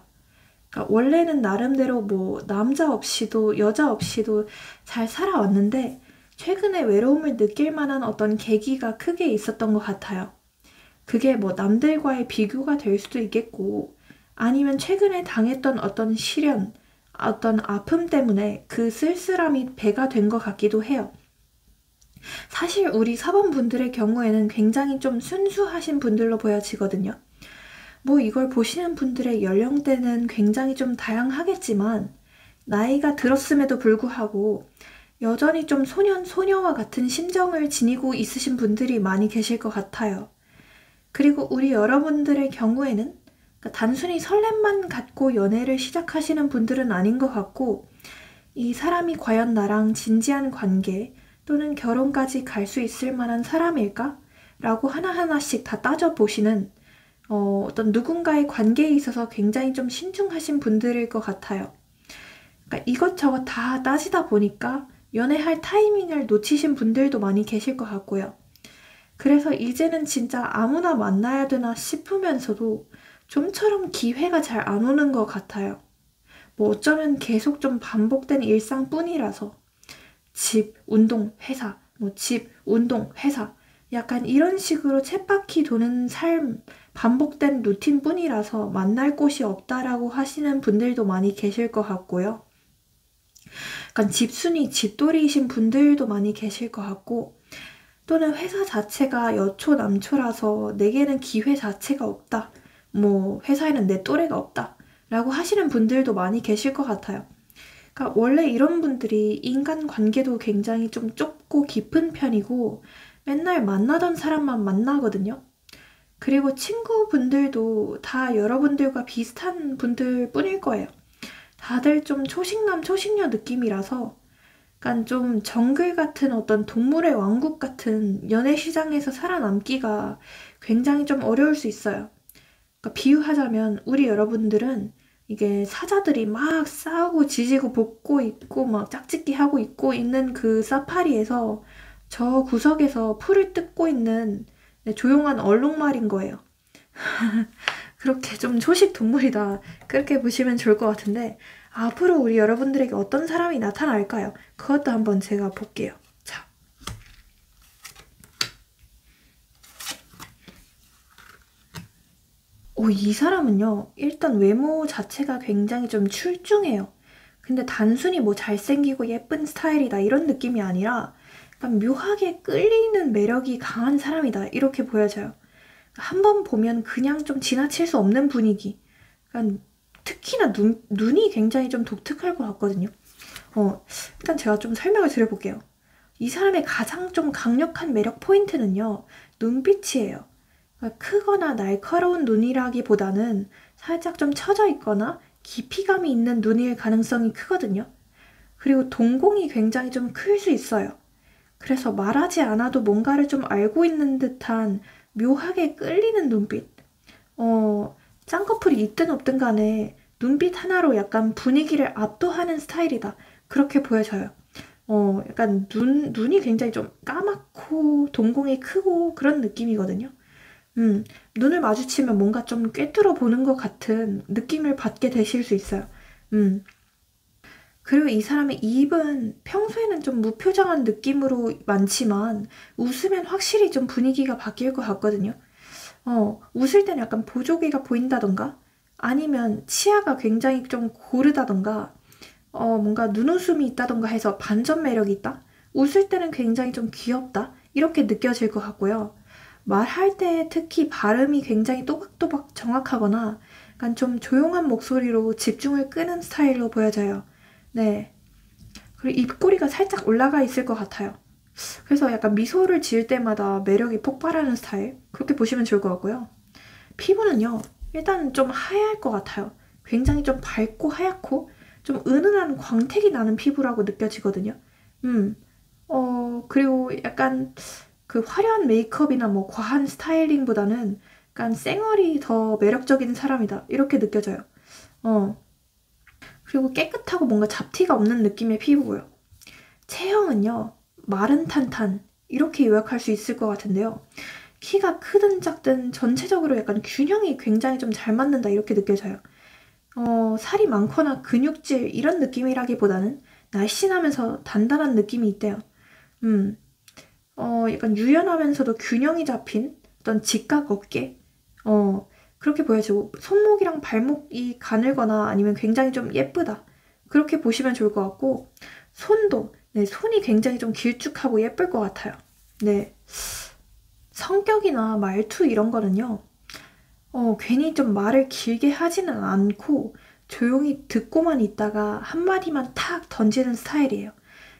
그러니까 원래는 나름대로 뭐 남자 없이도 여자 없이도 잘 살아왔는데 최근에 외로움을 느낄 만한 어떤 계기가 크게 있었던 것 같아요. 그게 뭐 남들과의 비교가 될 수도 있겠고 아니면 최근에 당했던 어떤 시련, 어떤 아픔 때문에 그 쓸쓸함이 배가 된 것 같기도 해요. 사실 우리 4번 분들의 경우에는 굉장히 좀 순수하신 분들로 보여지거든요. 뭐 이걸 보시는 분들의 연령대는 굉장히 좀 다양하겠지만 나이가 들었음에도 불구하고 여전히 좀 소녀와 같은 심정을 지니고 있으신 분들이 많이 계실 것 같아요. 그리고 우리 여러분들의 경우에는 그러니까 단순히 설렘만 갖고 연애를 시작하시는 분들은 아닌 것 같고 이 사람이 과연 나랑 진지한 관계 또는 결혼까지 갈 수 있을 만한 사람일까? 라고 하나하나씩 다 따져보시는 어떤 누군가의 관계에 있어서 굉장히 좀 신중하신 분들일 것 같아요. 그러니까 이것저것 다 따지다 보니까 연애할 타이밍을 놓치신 분들도 많이 계실 것 같고요. 그래서 이제는 진짜 아무나 만나야 되나 싶으면서도 좀처럼 기회가 잘 안 오는 것 같아요. 뭐 어쩌면 계속 좀 반복된 일상뿐이라서 집, 운동, 회사, 뭐 집, 운동, 회사 약간 이런 식으로 쳇바퀴 도는 삶, 반복된 루틴뿐이라서 만날 곳이 없다라고 하시는 분들도 많이 계실 것 같고요. 약간 집순이, 집돌이이신 분들도 많이 계실 것 같고 또는 회사 자체가 여초남초라서 내게는 기회 자체가 없다. 뭐 회사에는 내 또래가 없다. 라고 하시는 분들도 많이 계실 것 같아요. 그러니까 원래 이런 분들이 인간관계도 굉장히 좀 좁고 깊은 편이고 맨날 만나던 사람만 만나거든요. 그리고 친구분들도 다 여러분들과 비슷한 분들 뿐일 거예요. 다들 좀 초식남, 초식녀 느낌이라서 약간 좀 정글 같은 어떤 동물의 왕국 같은 연애 시장에서 살아남기가 굉장히 좀 어려울 수 있어요. 그러니까 비유하자면 우리 여러분들은 이게 사자들이 막 싸우고 지지고 볶고 있고 막 짝짓기 하고 있고 있는 그 사파리에서 저 구석에서 풀을 뜯고 있는 조용한 얼룩말인 거예요. 그렇게 좀 초식 동물이다. 그렇게 보시면 좋을 것 같은데, 앞으로 우리 여러분들에게 어떤 사람이 나타날까요? 그것도 한번 제가 볼게요. 자, 이 사람은요, 일단 외모 자체가 굉장히 좀 출중해요. 근데 단순히 뭐 잘생기고 예쁜 스타일이다 이런 느낌이 아니라 약간 묘하게 끌리는 매력이 강한 사람이다 이렇게 보여져요. 한 번 보면 그냥 좀 지나칠 수 없는 분위기. 약간 특히나 눈이 굉장히 좀 독특할 것 같거든요. 일단 제가 좀 설명을 드려볼게요. 이 사람의 가장 좀 강력한 매력 포인트는요, 눈빛이에요. 그러니까 크거나 날카로운 눈이라기보다는 살짝 좀 처져 있거나 깊이감이 있는 눈일 가능성이 크거든요. 그리고 동공이 굉장히 좀 클 수 있어요. 그래서 말하지 않아도 뭔가를 좀 알고 있는 듯한 묘하게 끌리는 눈빛. 쌍꺼풀이 있든 없든 간에 눈빛 하나로 약간 분위기를 압도하는 스타일이다. 그렇게 보여져요. 약간 눈이 굉장히 좀 까맣고 동공이 크고 그런 느낌이거든요. 눈을 마주치면 뭔가 좀 꿰뚫어 보는 것 같은 느낌을 받게 되실 수 있어요. 음. 그리고 이 사람의 입은 평소에는 좀 무표정한 느낌으로 많지만 웃으면 확실히 좀 분위기가 바뀔 것 같거든요. 웃을 때는 약간 보조개가 보인다던가 아니면 치아가 굉장히 좀 고르다던가 뭔가 눈웃음이 있다던가 해서 반전 매력이 있다? 웃을 때는 굉장히 좀 귀엽다? 이렇게 느껴질 것 같고요. 말할 때 특히 발음이 굉장히 또박또박 정확하거나 약간 좀 조용한 목소리로 집중을 끄는 스타일로 보여져요. 네. 그리고 입꼬리가 살짝 올라가 있을 것 같아요. 그래서 약간 미소를 지을 때마다 매력이 폭발하는 스타일. 그렇게 보시면 좋을 것 같고요. 피부는요, 일단 좀 하얄 것 같아요. 굉장히 좀 밝고 하얗고 좀 은은한 광택이 나는 피부라고 느껴지거든요. 음, 그리고 약간 그 화려한 메이크업이나 뭐 과한 스타일링보다는 약간 쌩얼이 더 매력적인 사람이다. 이렇게 느껴져요. 어, 그리고 깨끗하고 뭔가 잡티가 없는 느낌의 피부고요. 체형은요, 마른 탄탄. 이렇게 요약할 수 있을 것 같은데요. 키가 크든 작든 전체적으로 약간 균형이 굉장히 좀 잘 맞는다. 이렇게 느껴져요. 살이 많거나 근육질 이런 느낌이라기보다는 날씬하면서 단단한 느낌이 있대요. 음, 약간 유연하면서도 균형이 잡힌 어떤 직각 어깨? 그렇게 보여지고, 손목이랑 발목이 가늘거나 아니면 굉장히 좀 예쁘다. 그렇게 보시면 좋을 것 같고, 손도, 네, 손이 굉장히 좀 길쭉하고 예쁠 것 같아요. 네. 성격이나 말투 이런 거는요, 괜히 좀 말을 길게 하지는 않고, 조용히 듣고만 있다가 한마디만 탁 던지는 스타일이에요.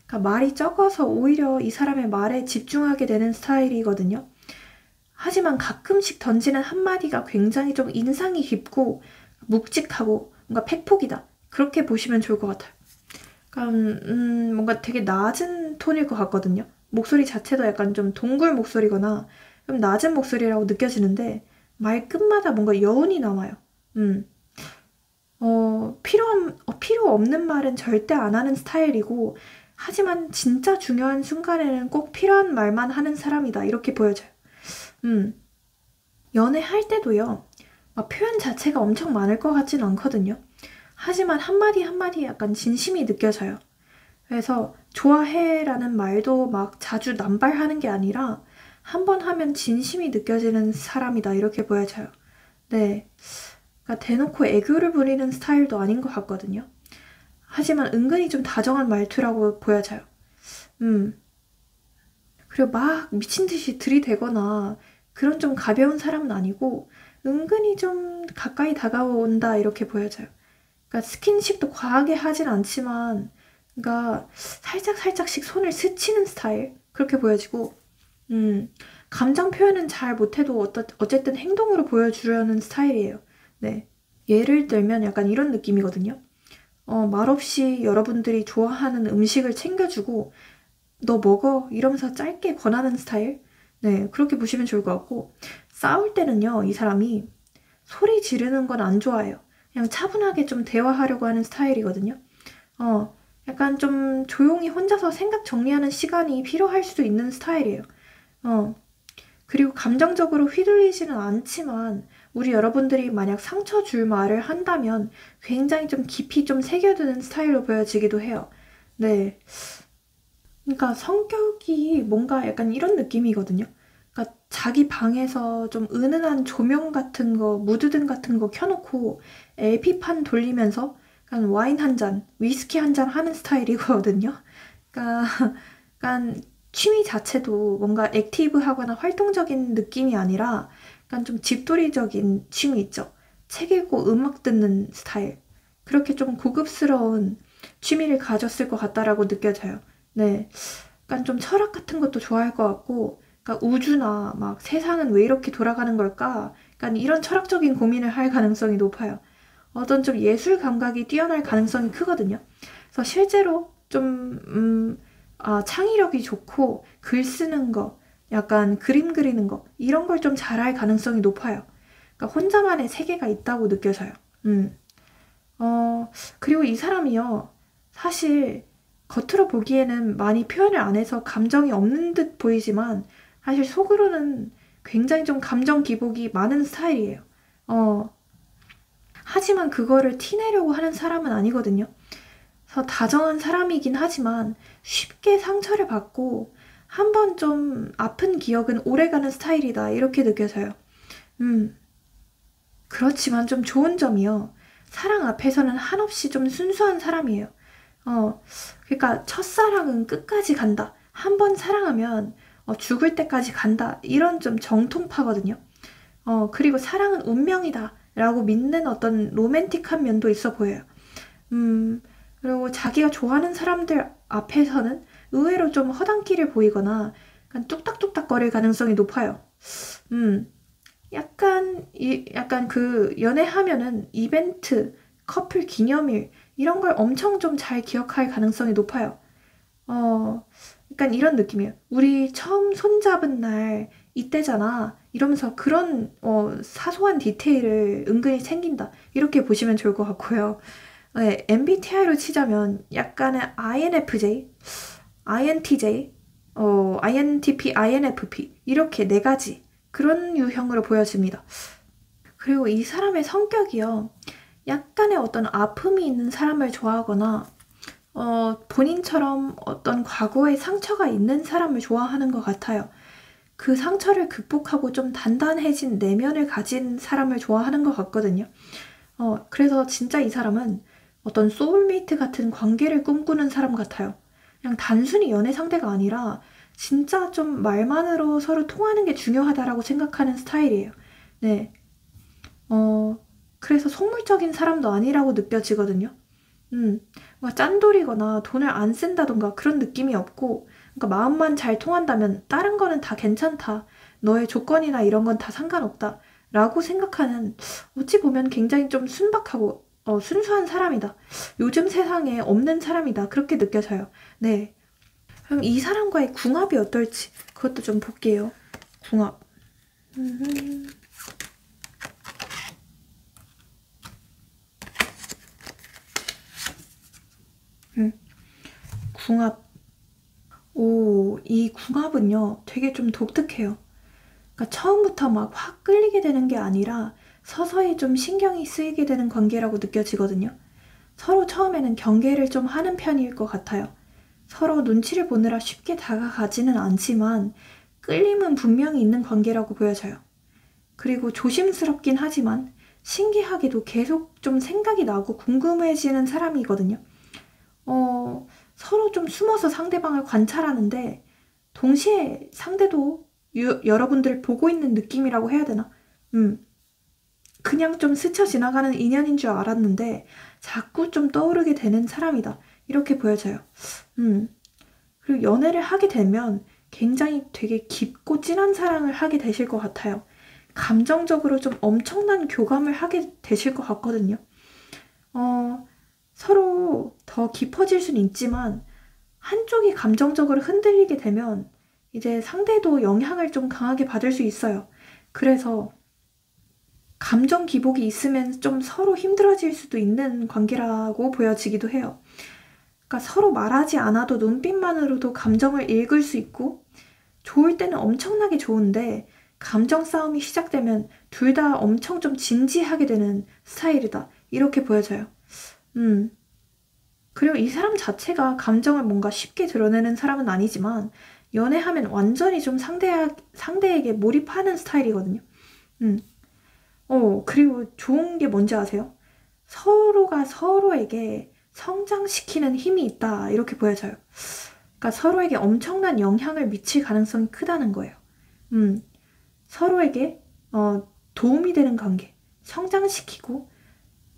그러니까 말이 적어서 오히려 이 사람의 말에 집중하게 되는 스타일이거든요. 하지만 가끔씩 던지는 한마디가 굉장히 좀 인상이 깊고 묵직하고 뭔가 팩폭이다. 그렇게 보시면 좋을 것 같아요. 그러니까 뭔가 되게 낮은 톤일 것 같거든요. 목소리 자체도 약간 좀 동굴 목소리거나 좀 낮은 목소리라고 느껴지는데 말 끝마다 뭔가 여운이 남아요. 음. 필요 없는 말은 절대 안 하는 스타일이고 하지만 진짜 중요한 순간에는 꼭 필요한 말만 하는 사람이다. 이렇게 보여져요. 음. 연애할 때도요. 막 표현 자체가 엄청 많을 것 같진 않거든요. 하지만 한마디 한마디에 약간 진심이 느껴져요. 그래서 좋아해라는 말도 막 자주 남발하는 게 아니라 한 번 하면 진심이 느껴지는 사람이다. 이렇게 보여져요. 네. 그러니까 대놓고 애교를 부리는 스타일도 아닌 것 같거든요. 하지만 은근히 좀 다정한 말투라고 보여져요. 음. 그리고 막 미친 듯이 들이대거나 그런 좀 가벼운 사람은 아니고 은근히 좀 가까이 다가온다 이렇게 보여져요. 그러니까 스킨십도 과하게 하진 않지만 그러니까 살짝 살짝씩 손을 스치는 스타일 그렇게 보여지고 음, 감정 표현은 잘 못해도 어쨌든 행동으로 보여주려는 스타일이에요. 네. 예를 들면 약간 이런 느낌이거든요. 말없이 여러분들이 좋아하는 음식을 챙겨주고, 너 먹어? 이러면서 짧게 권하는 스타일? 네, 그렇게 보시면 좋을 것 같고, 싸울 때는요, 이 사람이 소리 지르는 건 안 좋아해요. 그냥 차분하게 좀 대화하려고 하는 스타일이거든요. 어, 약간 좀 조용히 혼자서 생각 정리하는 시간이 필요할 수도 있는 스타일이에요. 어, 그리고 감정적으로 휘둘리지는 않지만, 우리 여러분들이 만약 상처 줄 말을 한다면 굉장히 좀 깊이 좀 새겨드는 스타일로 보여지기도 해요. 네. 그러니까 성격이 뭔가 약간 이런 느낌이거든요. 그러니까 자기 방에서 좀 은은한 조명 같은 거, 무드등 같은 거 켜놓고 LP판 돌리면서 약간 와인 한 잔, 위스키 한 잔 하는 스타일이거든요. 그러니까 약간 취미 자체도 뭔가 액티브하거나 활동적인 느낌이 아니라 약간 좀 집돌이적인 취미 있죠. 책 읽고 음악 듣는 스타일. 그렇게 좀 고급스러운 취미를 가졌을 것 같다라고 느껴져요. 네. 약간 좀 철학 같은 것도 좋아할 것 같고, 그러니까 우주나 막 세상은 왜 이렇게 돌아가는 걸까? 약간 이런 철학적인 고민을 할 가능성이 높아요. 어떤 좀 예술 감각이 뛰어날 가능성이 크거든요. 그래서 실제로 좀, 창의력이 좋고, 글 쓰는 거, 약간 그림 그리는 거, 이런 걸 좀 잘할 가능성이 높아요. 그러니까 혼자만의 세계가 있다고 느껴져요. 음. 그리고 이 사람이요. 사실 겉으로 보기에는 많이 표현을 안 해서 감정이 없는 듯 보이지만 사실 속으로는 굉장히 좀 감정 기복이 많은 스타일이에요. 어, 하지만 그거를 티내려고 하는 사람은 아니거든요. 그래서 다정한 사람이긴 하지만 쉽게 상처를 받고 한번 좀 아픈 기억은 오래가는 스타일이다. 이렇게 느껴져요. 음, 그렇지만 좀 좋은 점이요. 사랑 앞에서는 한없이 좀 순수한 사람이에요. 어, 그러니까 첫사랑은 끝까지 간다. 한 번 사랑하면 죽을 때까지 간다. 이런 좀 정통파거든요. 그리고 사랑은 운명이다. 라고 믿는 어떤 로맨틱한 면도 있어 보여요. 음, 그리고 자기가 좋아하는 사람들 앞에서는 의외로 좀 허당끼를 보이거나 약간 뚝딱뚝딱 거릴 가능성이 높아요. 음, 약간 그 연애하면은 이벤트, 커플 기념일 이런 걸 엄청 좀 잘 기억할 가능성이 높아요. 어, 약간 이런 느낌이에요. 우리 처음 손잡은 날 이때잖아. 이러면서 그런 사소한 디테일을 은근히 챙긴다. 이렇게 보시면 좋을 것 같고요. 네, MBTI로 치자면 약간의 INFJ, INTJ, INTP, INFP 이렇게 네 가지 그런 유형으로 보여집니다. 그리고 이 사람의 성격이요. 약간의 어떤 아픔이 있는 사람을 좋아하거나 본인처럼 어떤 과거의 상처가 있는 사람을 좋아하는 것 같아요. 그 상처를 극복하고 좀 단단해진 내면을 가진 사람을 좋아하는 것 같거든요. 그래서 진짜 이 사람은 어떤 소울메이트 같은 관계를 꿈꾸는 사람 같아요. 그냥 단순히 연애 상대가 아니라 진짜 좀 말만으로 서로 통하는 게 중요하다라고 생각하는 스타일이에요. 네. 어, 그래서 속물적인 사람도 아니라고 느껴지거든요. 뭔가 짠돌이거나 돈을 안 쓴다던가 그런 느낌이 없고, 그러니까 마음만 잘 통한다면 다른 거는 다 괜찮다. 너의 조건이나 이런 건 다 상관없다. 라고 생각하는, 어찌 보면 굉장히 좀 순박하고, 순수한 사람이다. 요즘 세상에 없는 사람이다. 그렇게 느껴져요. 네. 그럼 이 사람과의 궁합이 어떨지, 그것도 좀 볼게요. 궁합. 음, 음, 궁합. 오, 이 궁합은요, 되게 좀 독특해요. 그러니까 처음부터 막 확 끌리게 되는 게 아니라 서서히 좀 신경이 쓰이게 되는 관계라고 느껴지거든요. 서로 처음에는 경계를 좀 하는 편일 것 같아요. 서로 눈치를 보느라 쉽게 다가가지는 않지만 끌림은 분명히 있는 관계라고 보여져요. 그리고 조심스럽긴 하지만 신기하게도 계속 좀 생각이 나고 궁금해지는 사람이거든요. 서로 좀 숨어서 상대방을 관찰하는데 동시에 상대도 여러분들을 보고 있는 느낌이라고 해야 되나? 음, 그냥 좀 스쳐 지나가는 인연인 줄 알았는데 자꾸 좀 떠오르게 되는 사람이다. 이렇게 보여져요. 음, 그리고 연애를 하게 되면 굉장히 되게 깊고 진한 사랑을 하게 되실 것 같아요. 감정적으로 좀 엄청난 교감을 하게 되실 것 같거든요. 서로 더 깊어질 수는 있지만 한쪽이 감정적으로 흔들리게 되면 이제 상대도 영향을 좀 강하게 받을 수 있어요. 그래서 감정 기복이 있으면 좀 서로 힘들어질 수도 있는 관계라고 보여지기도 해요. 그러니까 서로 말하지 않아도 눈빛만으로도 감정을 읽을 수 있고 좋을 때는 엄청나게 좋은데 감정 싸움이 시작되면 둘 다 엄청 좀 진지하게 되는 스타일이다. 이렇게 보여져요. 그리고 이 사람 자체가 감정을 뭔가 쉽게 드러내는 사람은 아니지만 연애하면 완전히 좀 상대에게 몰입하는 스타일이거든요. 그리고 좋은 게 뭔지 아세요? 서로가 서로에게 성장시키는 힘이 있다. 이렇게 보여져요. 그러니까 서로에게 엄청난 영향을 미칠 가능성이 크다는 거예요. 서로에게 도움이 되는 관계, 성장시키고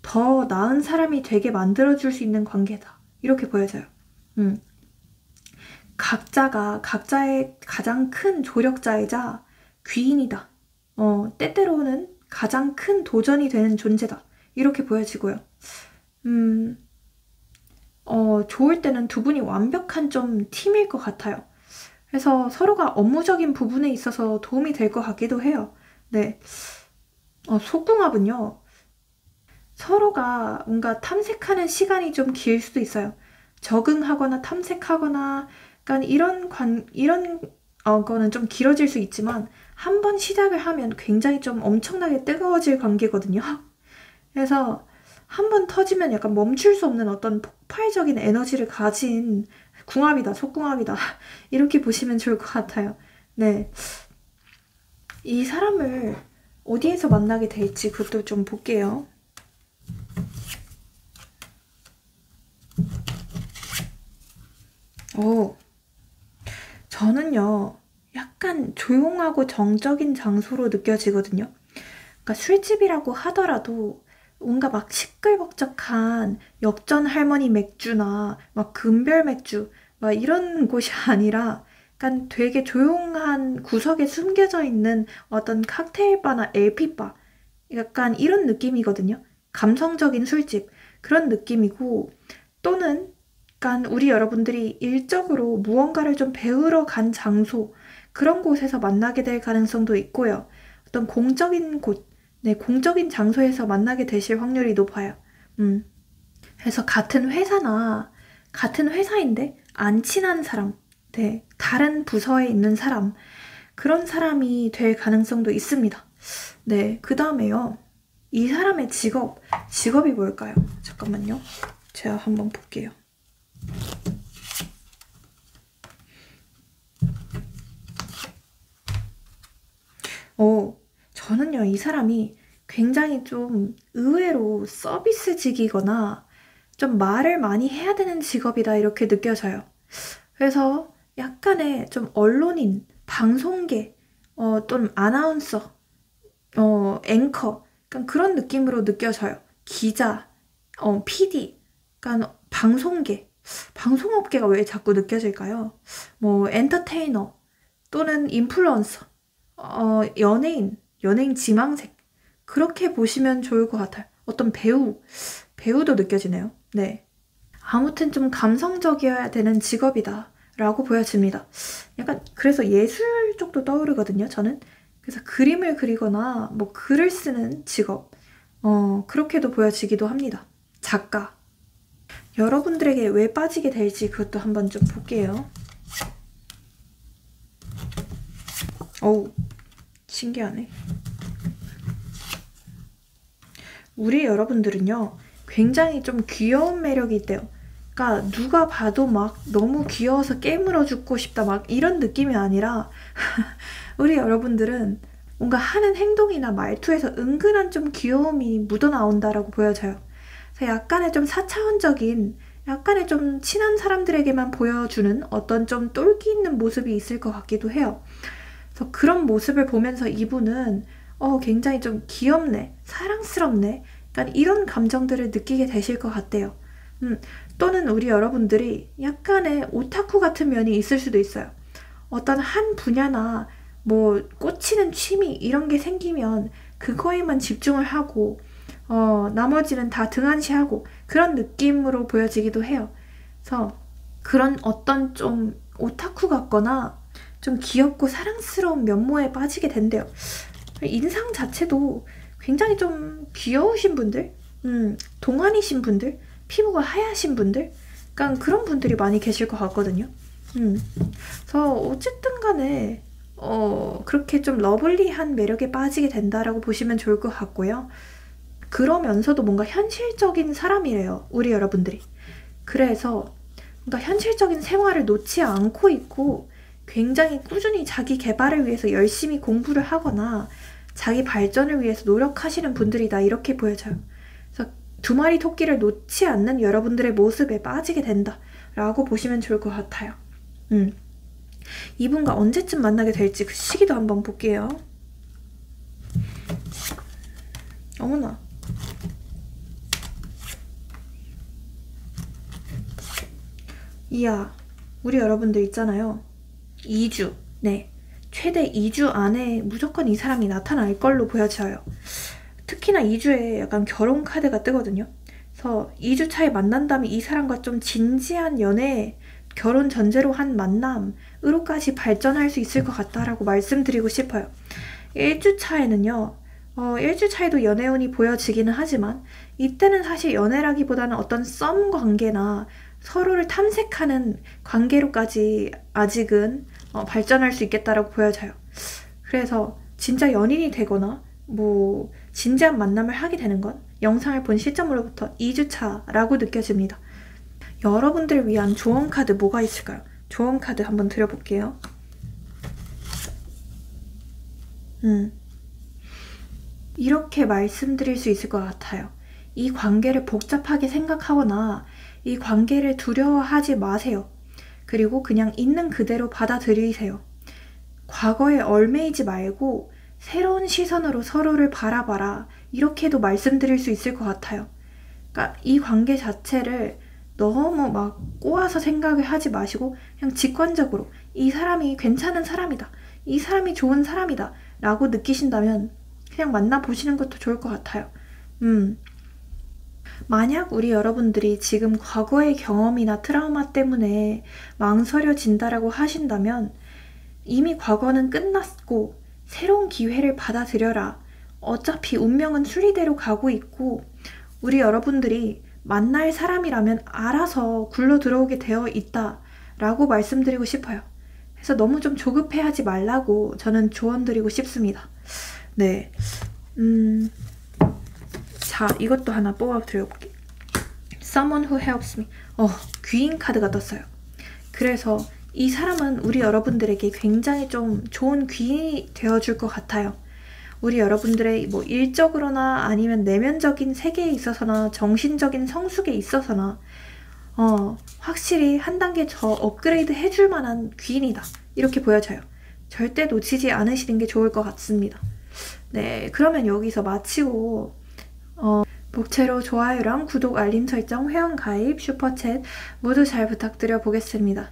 더 나은 사람이 되게 만들어줄 수 있는 관계다. 이렇게 보여져요. 각자가 각자의 가장 큰 조력자이자 귀인이다. 때때로는 가장 큰 도전이 되는 존재다. 이렇게 보여지고요. 좋을 때는 두 분이 완벽한 좀 팀일 것 같아요. 그래서 서로가 업무적인 부분에 있어서 도움이 될 것 같기도 해요. 네. 속궁합은요. 서로가 뭔가 탐색하는 시간이 좀 길 수도 있어요. 적응하거나 탐색하거나 약간 이런 거는 좀 길어질 수 있지만 한 번 시작을 하면 굉장히 좀 엄청나게 뜨거워질 관계거든요. 그래서 한 번 터지면 약간 멈출 수 없는 어떤 폭발적인 에너지를 가진 궁합이다, 속궁합이다. 이렇게 보시면 좋을 것 같아요. 네. 이 사람을 어디에서 만나게 될지 그것도 좀 볼게요. 저는요, 약간 조용하고 정적인 장소로 느껴지거든요. 그러니까 술집이라고 하더라도 뭔가 막 시끌벅적한 역전 할머니 맥주나 막 금별 맥주 막 이런 곳이 아니라 약간 되게 조용한 구석에 숨겨져 있는 어떤 칵테일바나 LP바 약간 이런 느낌이거든요. 감성적인 술집 그런 느낌이고 또는 약간 우리 여러분들이 일적으로 무언가를 좀 배우러 간 장소 그런 곳에서 만나게 될 가능성도 있고요. 어떤 공적인 곳 네, 공적인 장소에서 만나게 되실 확률이 높아요. 그래서 같은 회사인데 안 친한 사람, 네, 다른 부서에 있는 사람, 그런 사람이 될 가능성도 있습니다. 네, 그 다음에요. 이 사람의 직업이 뭘까요? 잠깐만요. 제가 한번 볼게요. 저는요, 이 사람이 굉장히 좀 의외로 서비스직이거나 좀 말을 많이 해야 되는 직업이다 이렇게 느껴져요. 그래서 약간의 좀 언론인, 방송계, 또는 아나운서, 앵커, 약간 그런 느낌으로 느껴져요. 기자, PD, 약간 방송계, 방송업계가 왜 자꾸 느껴질까요? 뭐 엔터테이너 또는 인플루언서, 연예인 지망생 그렇게 보시면 좋을 것 같아요. 어떤 배우도 느껴지네요. 네. 아무튼 좀 감성적이어야 되는 직업이다 라고 보여집니다. 약간 그래서 예술 쪽도 떠오르거든요. 저는 그래서 그림을 그리거나 뭐 글을 쓰는 직업 그렇게도 보여지기도 합니다. 작가 여러분들에게 왜 빠지게 될지 그것도 한번 좀 볼게요. 신기하네. 우리 여러분들은요 굉장히 좀 귀여운 매력이 있대요. 그러니까 누가 봐도 막 너무 귀여워서 깨물어 죽고 싶다 막 이런 느낌이 아니라 우리 여러분들은 뭔가 하는 행동이나 말투에서 은근한 좀 귀여움이 묻어나온다라고 보여져요. 그래서 약간의 좀 4차원적인 약간의 좀 친한 사람들에게만 보여주는 어떤 좀 똘끼 있는 모습이 있을 것 같기도 해요. 그래서 그런 모습을 보면서 이분은 굉장히 좀 귀엽네, 사랑스럽네, 약간 이런 감정들을 느끼게 되실 것 같대요. 또는 우리 여러분들이 약간의 오타쿠 같은 면이 있을 수도 있어요. 어떤 한 분야나 뭐 꽂히는 취미 이런 게 생기면 그거에만 집중을 하고 나머지는 다 등한시하고 그런 느낌으로 보여지기도 해요. 그래서 그런 어떤 좀 오타쿠 같거나 좀 귀엽고 사랑스러운 면모에 빠지게 된대요. 인상 자체도 굉장히 좀 귀여우신 분들, 동안이신 분들, 피부가 하얗신 분들, 그러니까 그런 분들이 많이 계실 것 같거든요. 그래서 어쨌든 간에 그렇게 좀 러블리한 매력에 빠지게 된다라고 보시면 좋을 것 같고요. 그러면서도 뭔가 현실적인 사람이래요, 우리 여러분들이. 그래서 뭔가 현실적인 생활을 놓지 않고 있고 굉장히 꾸준히 자기 개발을 위해서 열심히 공부를 하거나 자기 발전을 위해서 노력하시는 분들이다, 이렇게 보여져요. 그래서 두 마리 토끼를 놓지 않는 여러분들의 모습에 빠지게 된다 라고 보시면 좋을 것 같아요. 이분과 언제쯤 만나게 될지 그 시기도 한번 볼게요. 어머나. 이야, 우리 여러분들 있잖아요. 2주, 네, 최대 2주 안에 무조건 이 사람이 나타날 걸로 보여져요. 특히나 2주에 약간 결혼 카드가 뜨거든요. 그래서 2주 차에 만난다면 이 사람과 좀 진지한 연애, 결혼 전제로 한 만남으로까지 발전할 수 있을 것 같다라고 말씀드리고 싶어요. 1주 차에는요, 1주 차에도 연애운이 보여지기는 하지만 이때는 사실 연애라기보다는 어떤 썸 관계나 서로를 탐색하는 관계로까지 아직은 발전할 수 있겠다라고 보여져요. 그래서 진짜 연인이 되거나 뭐 진지한 만남을 하게 되는 건 영상을 본 시점으로부터 2주 차라고 느껴집니다. 여러분들을 위한 조언 카드 뭐가 있을까요? 조언 카드 한번 드려볼게요. 이렇게 말씀드릴 수 있을 것 같아요. 이 관계를 복잡하게 생각하거나 이 관계를 두려워하지 마세요. 그리고 그냥 있는 그대로 받아들이세요. 과거에 얽매이지 말고 새로운 시선으로 서로를 바라봐라, 이렇게도 말씀드릴 수 있을 것 같아요. 그러니까 이 관계 자체를 너무 막 꼬아서 생각을 하지 마시고 그냥 직관적으로 이 사람이 괜찮은 사람이다, 이 사람이 좋은 사람이다 라고 느끼신다면 그냥 만나보시는 것도 좋을 것 같아요. 만약 우리 여러분들이 지금 과거의 경험이나 트라우마 때문에 망설여진다라고 하신다면 이미 과거는 끝났고 새로운 기회를 받아들여라. 어차피 운명은 순리대로 가고 있고 우리 여러분들이 만날 사람이라면 알아서 굴러 들어오게 되어 있다 라고 말씀드리고 싶어요. 그래서 너무 좀 조급해하지 말라고 저는 조언드리고 싶습니다. 네, 자, 이것도 하나 뽑아드려볼게요. Someone who helps me. 귀인 카드가 떴어요. 그래서 이 사람은 우리 여러분들에게 굉장히 좀 좋은 귀인이 되어줄 것 같아요. 우리 여러분들의 뭐 일적으로나 아니면 내면적인 세계에 있어서나 정신적인 성숙에 있어서나 확실히 한 단계 더 업그레이드 해줄 만한 귀인이다, 이렇게 보여져요. 절대 놓치지 않으시는 게 좋을 것 같습니다. 네, 그러면 여기서 마치고 복채로 좋아요랑 구독, 알림 설정, 회원가입, 슈퍼챗 모두 잘 부탁드려 보겠습니다.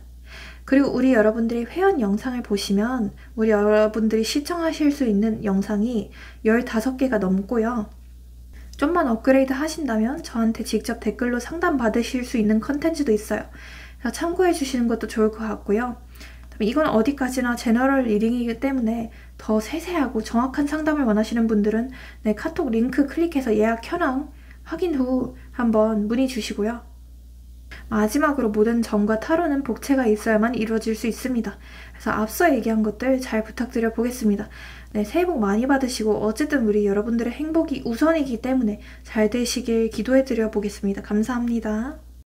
그리고 우리 여러분들이 회원 영상을 보시면 우리 여러분들이 시청하실 수 있는 영상이 15개가 넘고요. 좀만 업그레이드 하신다면 저한테 직접 댓글로 상담 받으실 수 있는 컨텐츠도 있어요. 그래서 참고해 주시는 것도 좋을 것 같고요. 이건 어디까지나 제너럴 리딩이기 때문에 더 세세하고 정확한 상담을 원하시는 분들은 네, 카톡 링크 클릭해서 예약 현황 확인 후 한번 문의 주시고요. 마지막으로 모든 점과 타로는 복채가 있어야만 이루어질 수 있습니다. 그래서 앞서 얘기한 것들 잘 부탁드려 보겠습니다. 네, 새해 복 많이 받으시고 어쨌든 우리 여러분들의 행복이 우선이기 때문에 잘 되시길 기도해 드려 보겠습니다. 감사합니다.